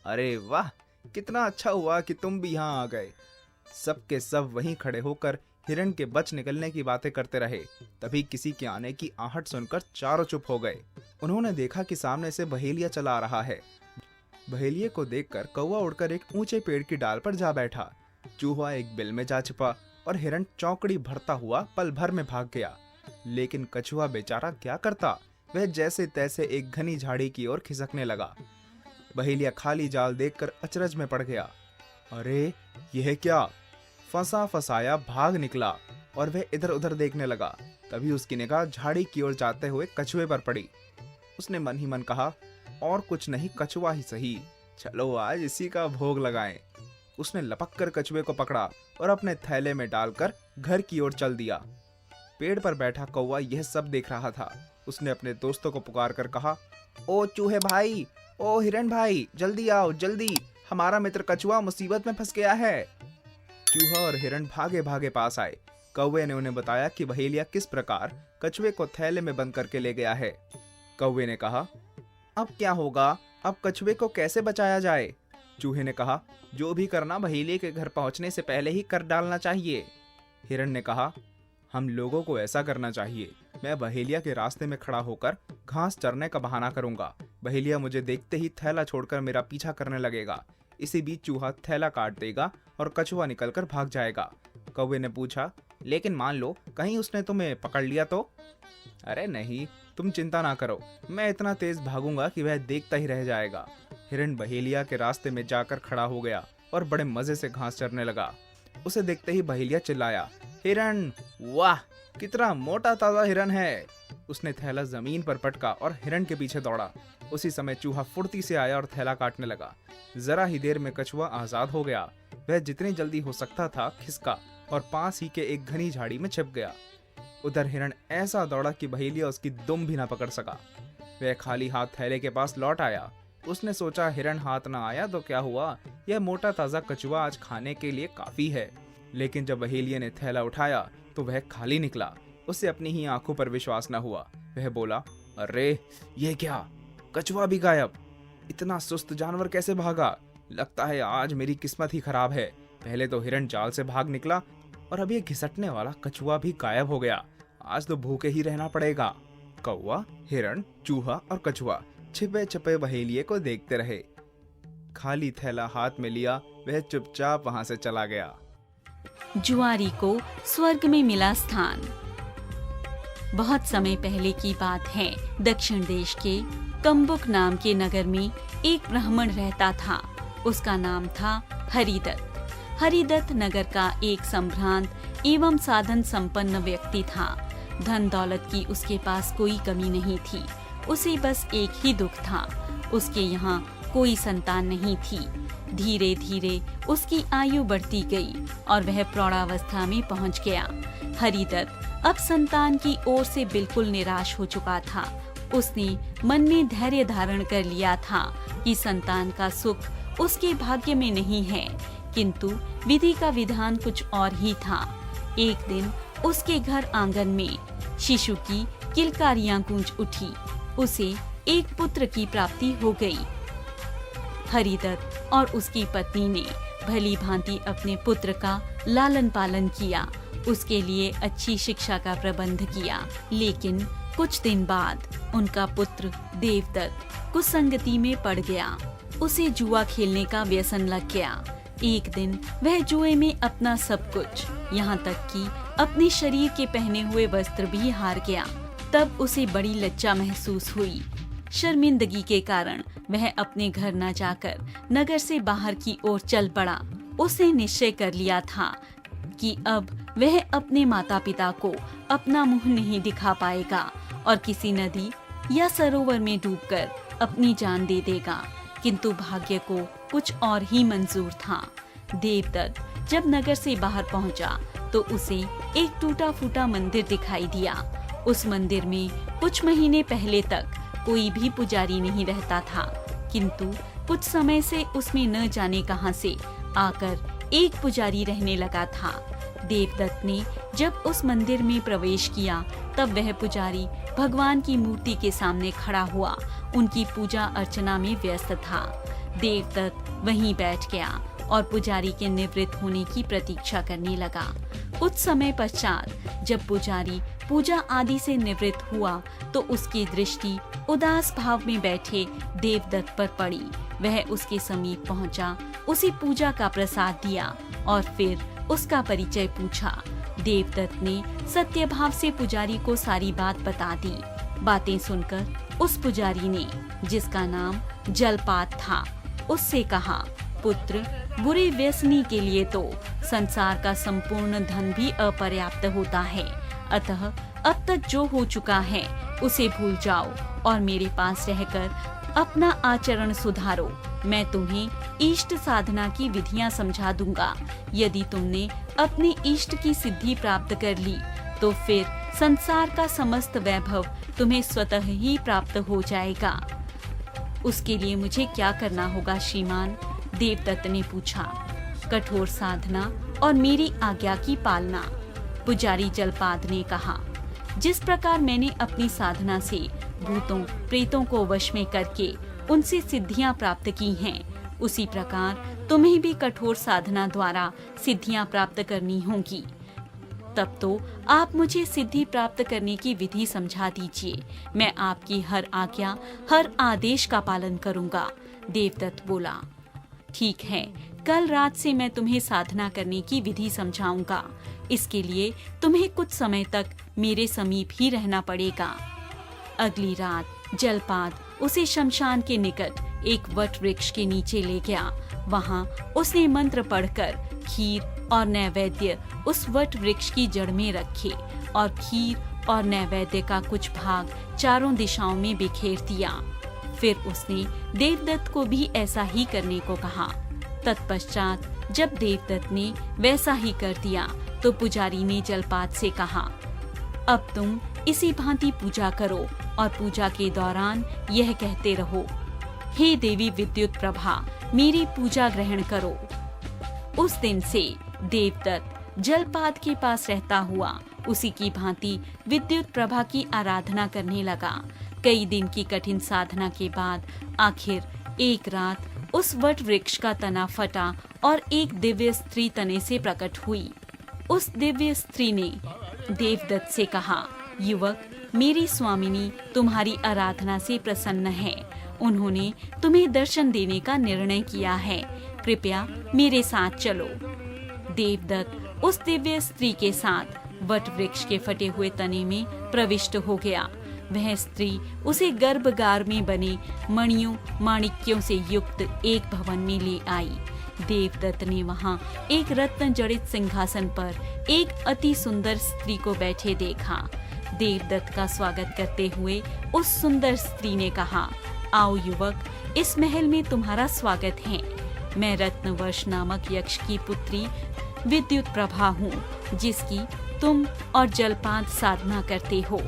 अरे वाह, कितना अच्छा हुआ कि तुम भी यहाँ आ गए। सब के सब वहीं खड़े होकर हिरण के बच निकलने की बातें करते रहे। तभी किसी के आने की आहट सुनकर चारों चुप हो गए। उन्होंने देखा कि सामने से बहेलिया चला आ रहा है। बहेलिये को देखकर कौवा उड़कर एक ऊंचे पेड़ की डाल पर जा बैठा। चूहा एक बिल में जा छिपा और हिरण चौकड़ी भरता हुआ पल भर में भाग गया। लेकिन कछुआ बेचारा क्या करता, वह जैसे तैसे एक घनी झाड़ी की ओर खिसकने लगा। बहेलिया खाली जाल देखकर अचरज में पड़ गया। अरे यह क्या? फंसा फंसाया भाग निकला और वह इधर उधर देखने लगा। तभी उसकी निगाह झाड़ी की ओर जाते हुए कछुए पर पड़ी। उसने मन ही मन कहा, और कुछ नहीं, कछुआ ही सही, चलो आज इसी का भोग लगाएं। उसने लपक कर कछुए को पकड़ा और अपने थैले में डालकर घर की ओर चल दिया। पेड़ पर बैठा कौवा यह सब देख रहा था। उसने अपने दोस्तों को पुकार कर कहा, ओ चूहे भाई, ओ हिरण भाई, जल्दी आओ जल्दी, हमारा मित्र कछुआ मुसीबत में फंस गया है। चूहा और हिरण भागे भागे पास आए। कौवे ने उन्हें बताया कि बहेलिया किस प्रकार कछुए को थैले में बंद करके ले गया है। कौवे ने कहा, अब क्या होगा, अब कछुए को कैसे बचाया जाए? चूहे ने कहा, जो भी करना बहेलिये के घर पहुंचने से पहले ही कर डालना चाहिए। हिरण ने कहा, हम लोगों को ऐसा करना चाहिए, मैं बहेलिया के रास्ते में खड़ा होकर घास चरने का बहाना करूंगा। बहेलिया मुझे देखते ही थैला छोड़कर मेरा पीछा करने लगेगा। इसी बीच चूहा थैला काट देगा और कछुआ निकलकर भाग जाएगा। कौवे ने पूछा, लेकिन मान लो कहीं उसने तुम्हें पकड़ लिया तो? अरे नहीं, तुम चिंता ना करो, मैं इतना तेज भागूंगा कि वह देखता ही रह जाएगा। हिरण बहेलिया के रास्ते में जाकर खड़ा हो गया और बड़े मजे से घास चरने लगा। उसे देखते ही बहेलिया चिल्लाया, हिरण, वाह कितना मोटा ताजा हिरण है। उसने थैला जमीन पर पटका और हिरण के पीछे दौड़ा। उसी समय चूहा फुर्ती से आया और थैला काटने लगा। जरा ही देर में कछुआ आजाद हो गया। वह जितनी जल्दी हो सकता था खिसका और पास ही के एक घनी झाड़ी में छिप गया। उधर हिरण ऐसा दौड़ा कि बहेलिया उसकी दुम भी ना पकड़ सका। वह खाली हाथ थैले के पास लौट आया। उसने सोचा, हिरण हाथ ना आया तो क्या हुआ, यह मोटा ताजा कछुआ आज खाने के लिए काफी है। लेकिन जब बहेलिया ने थैला उठाया तो वह खाली निकला। उसे अपनी ही आंखों पर विश्वास न हुआ। वह बोला, अरे ये क्या, कछुआ भी गायब, इतना सुस्त जानवर कैसे भागा? लगता है आज मेरी किस्मत ही खराब है। पहले तो हिरण जाल से भाग निकला और अब ये घिसटने वाला कछुआ भी गायब हो गया। आज तो भूखे ही रहना पड़ेगा। कौवा, हिरण, चूहा और कछुआ छिपे छिपे बहेलिये को देखते रहे। खाली थैला हाथ में लिया वह चुपचाप वहां से चला गया। जुआरी को स्वर्ग में मिला स्थान। बहुत समय पहले की बात है। दक्षिण देश के कम्बुक नाम के नगर में एक ब्राह्मण रहता था। उसका नाम था हरिदत्त। हरिदत्त नगर का एक संभ्रांत एवं साधन संपन्न व्यक्ति था। धन दौलत की उसके पास कोई कमी नहीं थी। उसे बस एक ही दुख था, उसके यहाँ कोई संतान नहीं थी। धीरे धीरे उसकी आयु बढ़ती गई और वह प्रौढ़ावस्था में पहुंच गया। हरिदत्त अब संतान की ओर से बिल्कुल निराश हो चुका था। उसने मन में धैर्य धारण कर लिया था कि संतान का सुख उसके भाग्य में नहीं है, किंतु विधि का विधान कुछ और ही था। एक दिन उसके घर आंगन में शिशु की किलकारियां गूंज उठी। उसे एक पुत्र की प्राप्ति हो गई। हरिदत्त और उसकी पत्नी ने भली भांति अपने पुत्र का लालन पालन किया, उसके लिए अच्छी शिक्षा का प्रबंध किया। लेकिन कुछ दिन बाद उनका पुत्र देवदत्त कुसंगति में पड़ गया। उसे जुआ खेलने का व्यसन लग गया। एक दिन वह जुए में अपना सब कुछ, यहाँ तक कि अपने शरीर के पहने हुए वस्त्र भी हार गया। तब उसे बड़ी लज्जा महसूस हुई। शर्मिंदगी के कारण वह अपने घर न जाकर नगर से बाहर की ओर चल पड़ा। उसने निश्चय कर लिया था कि अब वह अपने माता पिता को अपना मुंह नहीं दिखा पाएगा और किसी नदी या सरोवर में डूबकर अपनी जान दे देगा। किंतु भाग्य को कुछ और ही मंजूर था। देवदत्त जब नगर से बाहर पहुंचा तो उसे एक टूटा फूटा मंदिर दिखाई दिया। उस मंदिर में कुछ महीने पहले तक कोई भी पुजारी नहीं रहता था, किंतु कुछ समय से उसमें न जाने कहां से आकर एक पुजारी रहने लगा था। देवदत्त ने जब उस मंदिर में प्रवेश किया तब वह पुजारी भगवान की मूर्ति के सामने खड़ा हुआ उनकी पूजा अर्चना में व्यस्त था। देवदत्त वहीं बैठ गया और पुजारी के निवृत्त होने की प्रतीक्षा करने लगा। कुछ समय पश्चात जब पुजारी पूजा आदि से निवृत्त हुआ तो उसकी दृष्टि उदास भाव में बैठे देवदत्त पर पड़ी। वह उसके समीप पहुंचा, उसे पूजा का प्रसाद दिया और फिर उसका परिचय पूछा। देवदत्त ने सत्य भाव से पुजारी को सारी बात बता दी। बातें सुनकर उस पुजारी ने, जिसका नाम जलपात था, उससे कहा, पुत्र, बुरे व्यसनी के लिए तो संसार का संपूर्ण धन भी अपर्याप्त होता है। अतः अब तक जो हो चुका है उसे भूल जाओ और मेरे पास रहकर अपना आचरण सुधारो। मैं तुम्हें इष्ट साधना की विधियां समझा दूंगा। यदि तुमने अपने इष्ट की सिद्धि प्राप्त कर ली तो फिर संसार का समस्त वैभव तुम्हें स्वतः ही प्राप्त हो जाएगा। उसके लिए मुझे क्या करना होगा श्रीमान? देवदत्त ने पूछा। कठोर साधना और मेरी आज्ञा की पालना, पुजारी जलपाद ने कहा। जिस प्रकार मैंने अपनी साधना से भूतों प्रेतों को वश में करके उनसे सिद्धियां प्राप्त की हैं, उसी प्रकार तुम्हें भी कठोर साधना द्वारा सिद्धियां प्राप्त करनी होंगी। तब तो आप मुझे सिद्धि प्राप्त करने की विधि समझा दीजिए। मैं आपकी हर आज्ञा, हर आदेश का पालन करूंगा। देवदत्त बोला, ठीक है, कल रात से मैं तुम्हें साधना करने की विधि समझाऊंगा। इसके लिए तुम्हें कुछ समय तक मेरे समीप ही रहना पड़ेगा। अगली रात जलपाद उसे शमशान के निकट एक वट वृक्ष के नीचे ले गया। वहां उसने मंत्र पढ़कर खीर और नैवेद्य उस वट वृक्ष की जड़ में रखे और खीर और नैवेद्य का कुछ भाग चारों दिशाओं में बिखेर दिया। फिर उसने देवदत्त को भी ऐसा ही करने को कहा। तत्पश्चात जब देवदत्त ने वैसा ही कर दिया तो पुजारी ने जलपाद से कहा, अब तुम इसी भांति पूजा करो और पूजा के दौरान यह कहते रहो, हे देवी विद्युत प्रभा, मेरी पूजा ग्रहण करो। उस दिन से देवदत्त जलपाद के पास रहता हुआ उसी की भांति विद्युत प्रभा की आराधना करने लगा। कई दिन की कठिन साधना के बाद आखिर एक रात उस वट वृक्ष का तना फटा और एक दिव्य स्त्री तने से प्रकट हुई। उस दिव्य स्त्री ने देवदत्त से कहा, युवक, मेरी स्वामिनी तुम्हारी आराधना से प्रसन्न है। उन्होंने तुम्हें दर्शन देने का निर्णय किया है। कृपया मेरे साथ चलो। देवदत्त उस दिव्य स्त्री के साथ वट वृक्ष के फटे हुए तने में प्रविष्ट हो गया। वह स्त्री उसे गर्भगार में बने मणियों माणिक्यों से युक्त एक भवन में ले आई। देवदत्त ने वहां एक रत्न जड़ित सिंहासन पर एक अति सुंदर स्त्री को बैठे देखा। देवदत्त का स्वागत करते हुए उस सुंदर स्त्री ने कहा, आओ युवक, इस महल में तुम्हारा स्वागत है। मैं रत्नवर्ष नामक यक्ष की पुत्री विद्युत प्रभा हूँ, जिसकी तुम और जलपाद साधना करते हो।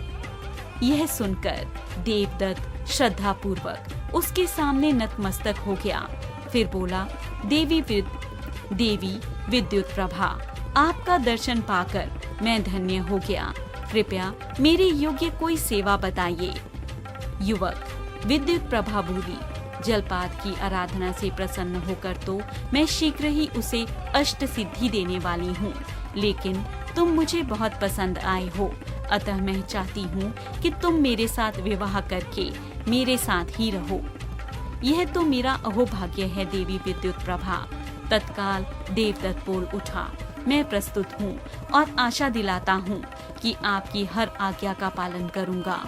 यह सुनकर देवदत्त श्रद्धा पूर्वक उसके सामने नतमस्तक हो गया। फिर बोला, देवी विद्युत प्रभा, आपका दर्शन पाकर मैं धन्य हो गया। कृपया मेरे योग्य कोई सेवा बताइए। युवक, विद्युत प्रभा बोली, जलपाद की आराधना से प्रसन्न होकर तो मैं शीघ्र ही उसे अष्ट सिद्धि देने वाली हूँ, लेकिन तुम मुझे बहुत पसंद आए हो, अतः मैं चाहती हूँ कि तुम मेरे साथ विवाह करके मेरे साथ ही रहो। यह तो मेरा अहोभाग्य है देवी विद्युत प्रभा। तत्काल देवदत्त बोल उठा, मैं प्रस्तुत हूँ और आशा दिलाता हूँ कि आपकी हर आज्ञा का पालन करूँगा।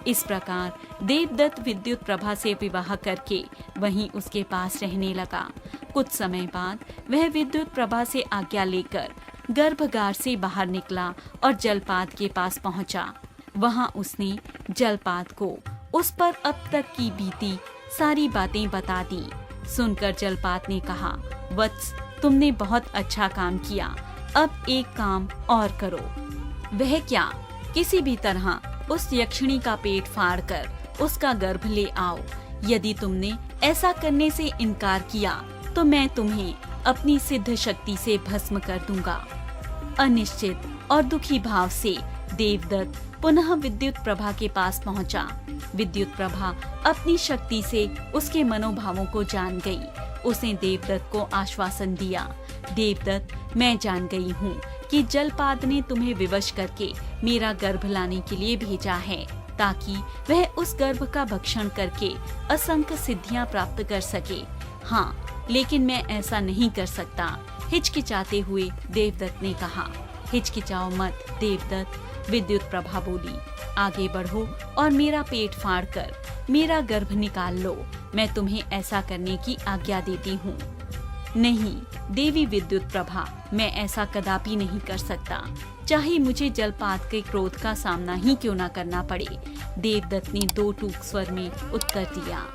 इस प्रकार देवदत्त विद्युत प्रभा से विवाह करके वहीं उसके पास रहने लगा। कुछ समय बाद वह विद्युत प्रभा से आज्ञा लेकर गर्भगार से बाहर निकला और जलपाद के पास पहुंचा। वहां उसने जलपाद को उस पर अब तक की बीती सारी बातें बता दी। सुनकर जलपाद ने कहा, वत्स, तुमने बहुत अच्छा काम किया। अब एक काम और करो। वह क्या? किसी भी तरह उस यक्षिणी का पेट फाड़कर उसका गर्भ ले आओ। यदि तुमने ऐसा करने से इनकार किया तो मैं तुम्हें अपनी सिद्ध शक्ति से भस्म कर दूंगा। अनिश्चित और दुखी भाव से देवदत्त पुनः विद्युत प्रभा के पास पहुंचा। विद्युत प्रभा अपनी शक्ति से उसके मनोभावों को जान गई। उसने देवदत्त को आश्वासन दिया, देवदत्त, मैं जान गई हूँ कि जलपाद ने तुम्हें विवश करके मेरा गर्भ लाने के लिए भेजा है, ताकि वह उस गर्भ का भक्षण करके असंख्य सिद्धियां प्राप्त कर सके। हाँ, लेकिन मैं ऐसा नहीं कर सकता। हिचकिचाते हुए देवदत्त ने कहा। हिचकिचाओ मत देवदत्त, विद्युत प्रभा बोली, आगे बढ़ो और मेरा पेट फाड़कर मेरा गर्भ निकाल लो। मैं तुम्हें ऐसा करने की आज्ञा देती हूँ। नहीं देवी विद्युत प्रभा, मैं ऐसा कदापि नहीं कर सकता, चाहे मुझे जलपात के क्रोध का सामना ही क्यों न करना पड़े। देवदत्त ने दो टूक स्वर में उत्तर दिया।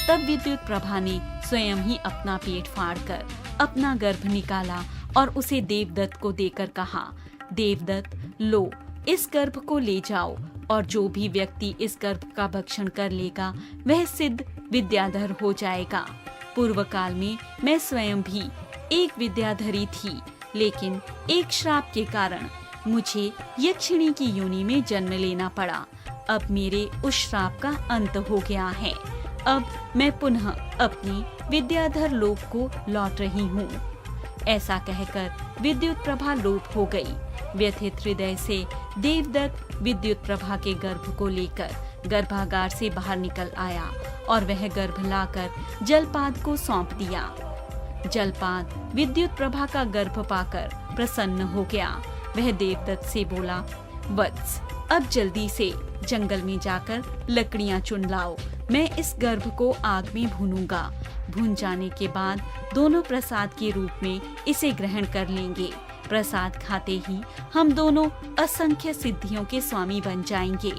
तब विद्युत प्रभा ने स्वयं ही अपना पेट फाड़कर अपना गर्भ निकाला और उसे देवदत्त को देकर कहा, देवदत्त लो, इस गर्भ को ले जाओ और जो भी व्यक्ति इस गर्भ का भक्षण कर लेगा वह सिद्ध विद्याधर हो जाएगा। पूर्व काल में मैं स्वयं भी एक विद्याधरी थी, लेकिन एक श्राप के कारण मुझे यक्षिणी की योनि में जन्म लेना पड़ा। अब मेरे उस श्राप का अंत हो गया है। अब मैं पुनः अपनी विद्याधर लोक को लौट रही हूँ। ऐसा कहकर विद्युत प्रभा लोप हो गई। व्यथित हृदय से देवदत्त विद्युत प्रभा के गर्भ को लेकर गर्भागार से बाहर निकल आया और वह गर्भ लाकर जलपाद को सौंप दिया। जलपाद विद्युत प्रभा का गर्भ पाकर प्रसन्न हो गया। वह देवदत्त से बोला, वत्स, अब जल्दी से जंगल में जाकर लकड़ियां चुन लाओ। मैं इस गर्भ को आग में भूनूंगा। भून जाने के बाद दोनों प्रसाद के रूप में इसे ग्रहण कर लेंगे। प्रसाद खाते ही हम दोनों असंख्य सिद्धियों के स्वामी बन जाएंगे।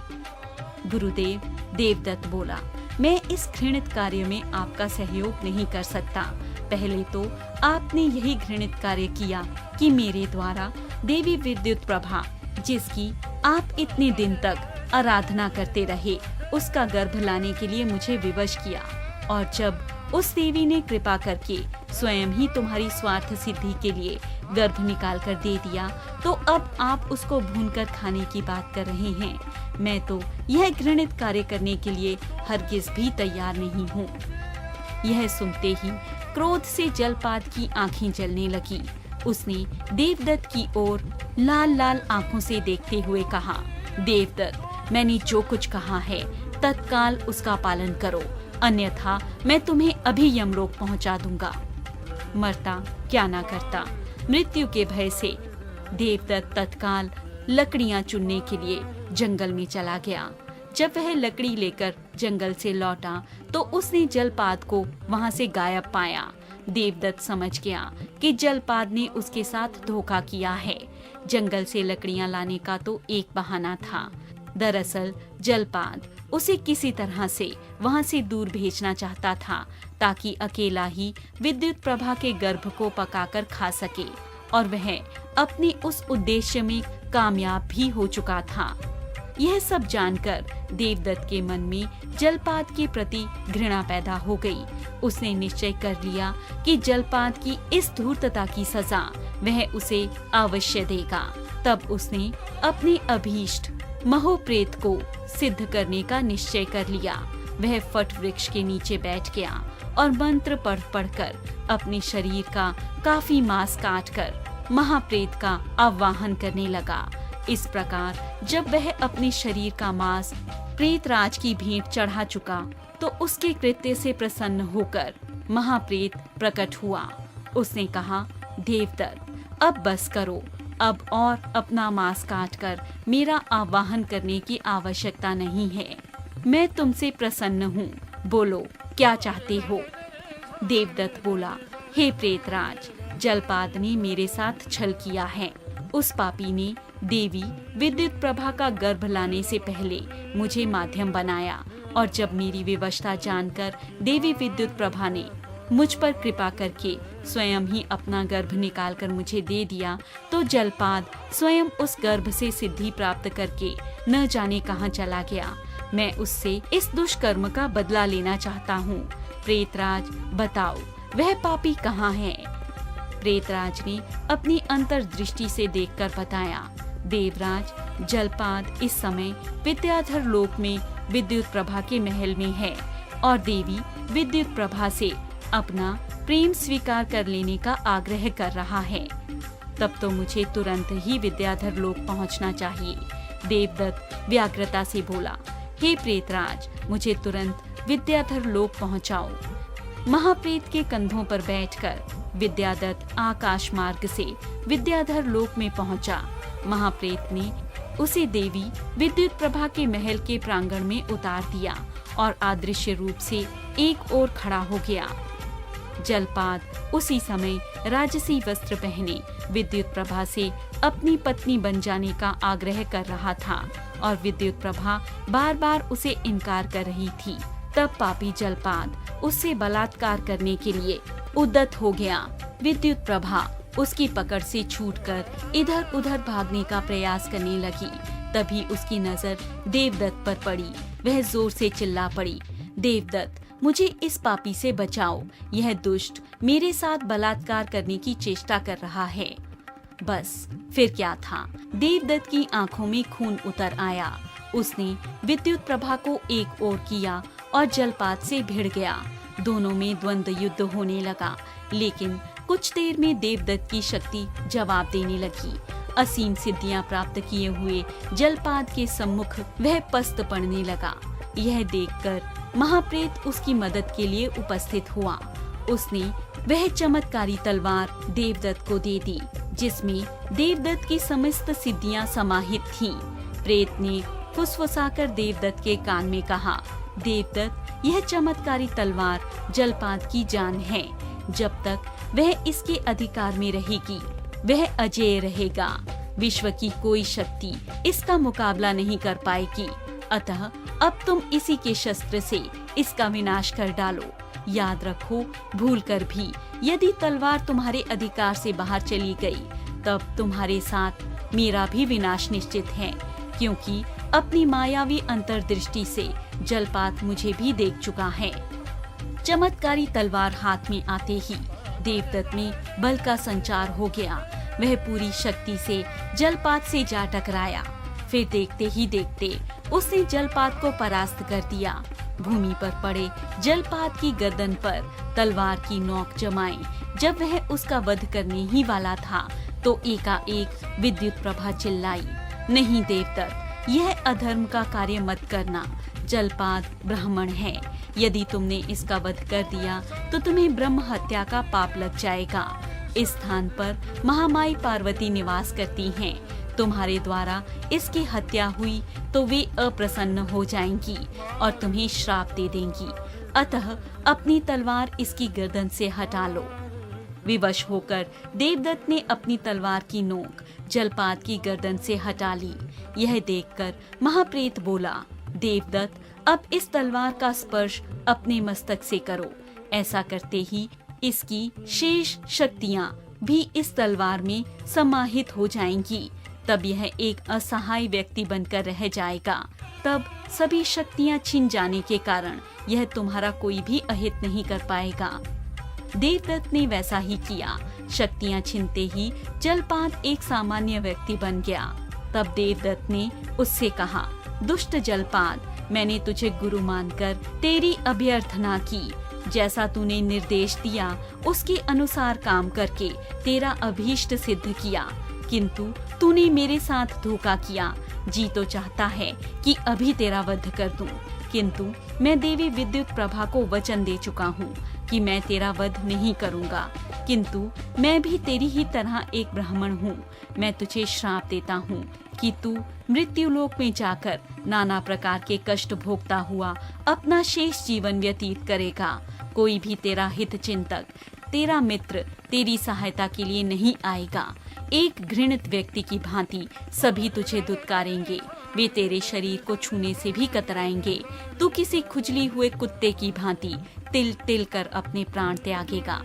गुरुदेव, देवदत्त बोला, मैं इस घृणित कार्य में आपका सहयोग नहीं कर सकता। पहले तो आपने यही घृणित कार्य किया कि मेरे द्वारा देवी विद्युत प्रभा, जिसकी आप इतने दिन तक आराधना करते रहे, उसका गर्भ लाने के लिए मुझे विवश किया। और जब उस देवी ने कृपा करके स्वयं ही तुम्हारी स्वार्थ सिद्धि के लिए गर्भ निकाल कर दे दिया, तो अब आप उसको भूनकर खाने की बात कर रहे हैं। मैं तो यह घृणित कार्य करने के लिए हरगिज भी तैयार नहीं हूँ। यह सुनते ही क्रोध से जलपाद की आंखें जलने लगी। उसने देवदत्त की ओर लाल लाल आंखों से देखते हुए कहा, देवदत्त, मैंने जो कुछ कहा है तत्काल उसका पालन करो, अन्यथा मैं तुम्हें अभी यमलोक पहुंचा दूंगा। मरता क्या ना करता। मृत्यु के भय से देवदत्त तत्काल लकड़ियां चुनने के लिए जंगल में चला गया। जब वह लकड़ी लेकर जंगल से लौटा तो उसने जलपाद को वहां से गायब पाया। देवदत्त समझ गया कि जलपाद ने उसके साथ धोखा किया है। जंगल से लकड़ियां लाने का तो एक बहाना था। दरअसल जलपाद उसे किसी तरह से वहां से दूर भेजना चाहता था, ताकि अकेला ही विद्युत प्रभा के गर्भ को पकाकर खा सके, और वह अपने उस उद्देश्य में कामयाब भी हो चुका था। यह सब जानकर देवदत्त के मन में जलपाद के प्रति घृणा पैदा हो गई। उसने निश्चय कर लिया कि जलपाद की इस धूर्तता की सजा वह उसे अवश्य देगा। तब उसने अपने अभीष्ट महोप्रेत को सिद्ध करने का निश्चय कर लिया। वह फट वृक्ष के नीचे बैठ गया और मंत्र पढ़ पढ़कर अपने शरीर का काफी मांस काटकर महाप्रेत का आवाहन करने लगा। इस प्रकार जब वह अपने शरीर का मांस प्रेतराज की भेंट चढ़ा चुका तो उसके कृत्य से प्रसन्न होकर महाप्रेत प्रकट हुआ। उसने कहा, देवदत्त, अब बस करो। अब और अपना मांस काटकर मेरा आवाहन करने की आवश्यकता नहीं है। मैं तुमसे प्रसन्न हूँ। बोलो, क्या चाहते हो? देवदत्त बोला, हे प्रेतराज, जलपाद ने मेरे साथ छल किया है। उस पापी ने देवी विद्युत प्रभा का गर्भ लाने से पहले मुझे माध्यम बनाया, और जब मेरी विवशता जानकर देवी विद्युत प्रभा ने मुझ पर कृपा करके स्वयं ही अपना गर्भ निकालकर मुझे दे दिया, तो जलपाद स्वयं उस गर्भ से सिद्धि प्राप्त करके न जाने कहां चला गया। मैं उससे इस दुष्कर्म का बदला लेना चाहता हूँ। प्रेतराज, बताओ वह पापी कहाँ है? प्रेतराज ने अपनी अंतर्दृष्टि से देखकर बताया, देवराज, जलपाद इस समय विद्याधर लोक में विद्युत प्रभा के महल में है और देवी विद्युत प्रभा से अपना प्रेम स्वीकार कर लेने का आग्रह कर रहा है। तब तो मुझे तुरंत ही विद्याधर लोक पहुंचना चाहिए। देवदत्त व्यग्रता से बोला, हे प्रेतराज, मुझे तुरंत विद्याधर लोक पहुंचाओ। महाप्रेत के कंधों पर बैठकर विद्यादत्त आकाश मार्ग से विद्याधर लोक में पहुंचा। महाप्रेत ने उसे देवी विद्युत प्रभा के महल के प्रांगण में उतार दिया और अदृश्य रूप से एक ओर खड़ा हो गया। जलपाद उसी समय राजसी वस्त्र पहने विद्युत प्रभा से अपनी पत्नी बन जाने का आग्रह कर रहा था और विद्युत प्रभा बार बार उसे इनकार कर रही थी। तब पापी जलपाद उससे बलात्कार करने के लिए उद्यत हो गया। विद्युत प्रभा उसकी पकड़ से छूटकर इधर उधर भागने का प्रयास करने लगी। तभी उसकी नजर देवदत्त पर पड़ी। वह जोर से चिल्ला पड़ी, देवदत्त, मुझे इस पापी से बचाओ, यह दुष्ट मेरे साथ बलात्कार करने की चेष्टा कर रहा है। बस फिर क्या था, देवदत्त की आंखों में खून उतर आया। उसने विद्युत प्रभा को एक ओर किया और जलपात से भिड़ गया। दोनों में द्वंद्व युद्ध होने लगा, लेकिन कुछ देर में देवदत्त की शक्ति जवाब देने लगी। असीम सिद्धियां प्राप्त किए हुए जलपात के सम्मुख वह पस्त पड़ने लगा। यह देखकर महाप्रेत उसकी मदद के लिए उपस्थित हुआ। उसने वह चमत्कारी तलवार देवदत्त को दे दी, जिसमें देवदत्त की समस्त सिद्धियां समाहित थीं। प्रेत ने फुसफुसाकर देवदत्त के कान में कहा, देवदत्त, यह चमत्कारी तलवार जलपात की जान है। जब तक वह इसके अधिकार में रहेगी, वह अजेय रहेगा। विश्व की कोई शक्ति इसका मुकाबला नहीं कर पाएगी। अतः अब तुम इसी के शस्त्र से इसका विनाश कर डालो। याद रखो, भूलकर भी यदि तलवार तुम्हारे अधिकार से बाहर चली गई, तब तुम्हारे साथ मेरा भी विनाश निश्चित है, क्योंकि अपनी मायावी अंतर्दृष्टि से जलपात मुझे भी देख चुका है। चमत्कारी तलवार हाथ में आते ही देवदत्त में बल का संचार हो गया। वह पूरी शक्ति से जलपात से जा टकराया। फिर देखते ही देखते उसने जलपात को परास्त कर दिया। भूमि पर पड़े जलपात की गर्दन पर तलवार की नोक जमाई। जब वह उसका वध करने ही वाला था, तो एकाएक विद्युत प्रभा चिल्लाई, नहीं देवदत्त, यह अधर्म का कार्य मत करना। जलपात ब्राह्मण है। यदि तुमने इसका वध कर दिया तो तुम्हें ब्रह्म हत्या का पाप लग जाएगा। इस स्थान पर महामाई पार्वती निवास करती हैं। तुम्हारे द्वारा इसकी हत्या हुई तो वे अप्रसन्न हो जाएंगी और तुम्हें श्राप दे देंगी। अतः अपनी तलवार इसकी गर्दन से हटा लो। विवश होकर देवदत्त ने अपनी तलवार की नोक जलपात की गर्दन से हटा ली। यह देखकर महाप्रेत बोला, देवदत्त, अब इस तलवार का स्पर्श अपने मस्तक से करो। ऐसा करते ही इसकी शेष शक्तियां भी इस तलवार में समाहित हो जाएंगी। तब यह एक असहाय व्यक्ति बनकर रह जाएगा। तब सभी शक्तियां छिन जाने के कारण यह तुम्हारा कोई भी अहित नहीं कर पाएगा। देवदत्त ने वैसा ही किया। शक्तियां छिनते ही जलपात एक सामान्य व्यक्ति बन गया। तब देवदत्त ने उससे कहा, दुष्ट जलपात, मैंने तुझे गुरु मानकर तेरी अभ्यर्थना की। जैसा तूने निर्देश दिया उसके अनुसार काम करके तेरा अभीष्ट सिद्ध किया, किंतु तूने मेरे साथ धोखा किया। जी तो चाहता है कि अभी तेरा वध कर दूं, किंतु मैं देवी विद्युत प्रभा को वचन दे चुका हूँ कि मैं तेरा वध नहीं करूँगा। किंतु मैं भी तेरी ही तरह एक ब्राह्मण हूँ। मैं तुझे श्राप देता हूँ कि तू मृत्युलोक में जाकर नाना प्रकार के कष्ट भोगता हुआ अपना शेष जीवन व्यतीत करेगा। कोई भी तेरा हित चिंतक, तेरा मित्र तेरी सहायता के लिए नहीं आएगा। एक घृणित व्यक्ति की भांति सभी तुझे दुत्कारेंगे। वे तेरे शरीर को छूने से भी कतराएंगे। तू किसी खुजली हुए कुत्ते की भांति तिल तिल कर अपने प्राण त्यागेगा।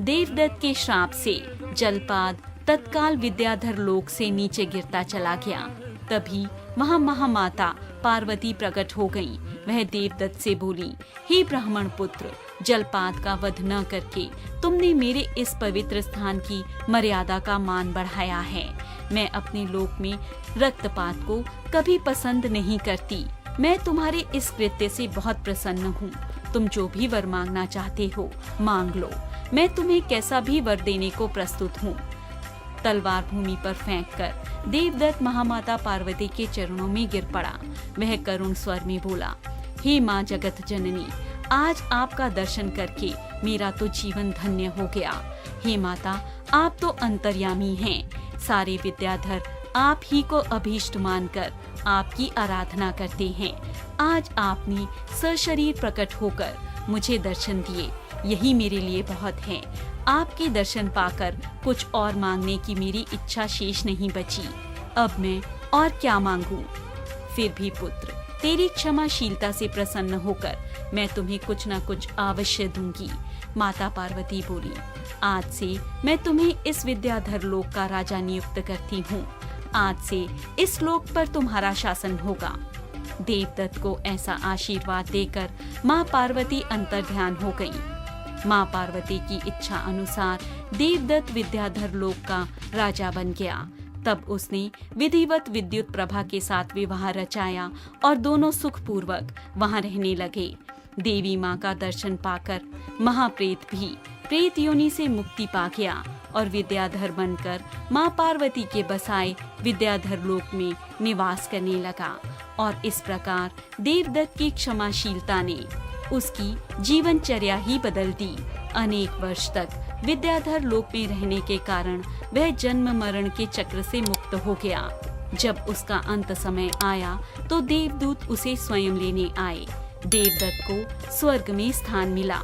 देवदत्त के श्राप से जलपाद तत्काल विद्याधर लोक से नीचे गिरता चला गया। तभी वहाँ महामाता पार्वती प्रकट हो गई। वह देवदत्त से बोली, हे ब्राह्मण पुत्र, जलपात का वध न करके तुमने मेरे इस पवित्र स्थान की मर्यादा का मान बढ़ाया है। मैं अपने लोक में रक्तपात को कभी पसंद नहीं करती। मैं तुम्हारे इस कृत्य से बहुत प्रसन्न हूँ। तुम जो भी वर मांगना चाहते हो मांग लो। मैं तुम्हें कैसा भी वर देने को प्रस्तुत हूँ। तलवार भूमि पर फेंककर देवदत्त महामाता पार्वती के चरणों में गिर पड़ा। वह करुण स्वर में बोला, हे माँ जगत जननी, आज आपका दर्शन करके मेरा तो जीवन धन्य हो गया। हे माता, आप तो अंतर्यामी हैं। सारे विद्याधर आप ही को अभीष्ट मानकर आपकी आराधना करते हैं। आज आपने सशरीर प्रकट होकर मुझे दर्शन दिए। यही मेरे लिए बहुत है। आपके दर्शन पाकर कुछ और मांगने की मेरी इच्छा शेष नहीं बची। अब मैं और क्या मांगूं? फिर भी पुत्र, तेरी क्षमाशीलता से प्रसन्न होकर मैं तुम्हें कुछ न कुछ अवश्य दूंगी। माता पार्वती बोली, आज से मैं तुम्हें इस विद्याधर लोक का राजा नियुक्त करती हूँ। आज से इस लोक पर तुम्हारा शासन होगा। देवदत्त को ऐसा आशीर्वाद देकर माँ पार्वती अंतर्ध्यान हो गई। माँ पार्वती की इच्छा अनुसार देवदत्त विद्याधर लोक का राजा बन गया। तब उसने विधिवत विद्युत प्रभा के साथ विवाह रचाया और दोनों सुखपूर्वक वहां रहने लगे। देवी माँ का दर्शन पाकर महाप्रेत भी प्रेत योनि से मुक्ति पा गया और विद्याधर बनकर माँ पार्वती के बसाए विद्याधर लोक में निवास करने लगा। और इस प्रकार देवदत्त की क्षमाशीलता ने उसकी जीवनचर्या ही बदल दी। अनेक वर्ष तक विद्याधर लोक में रहने के कारण वह जन्म मरण के चक्र से मुक्त हो गया। जब उसका अंत समय आया तो देवदूत उसे स्वयं लेने आए। देवदत्त को स्वर्ग में स्थान मिला।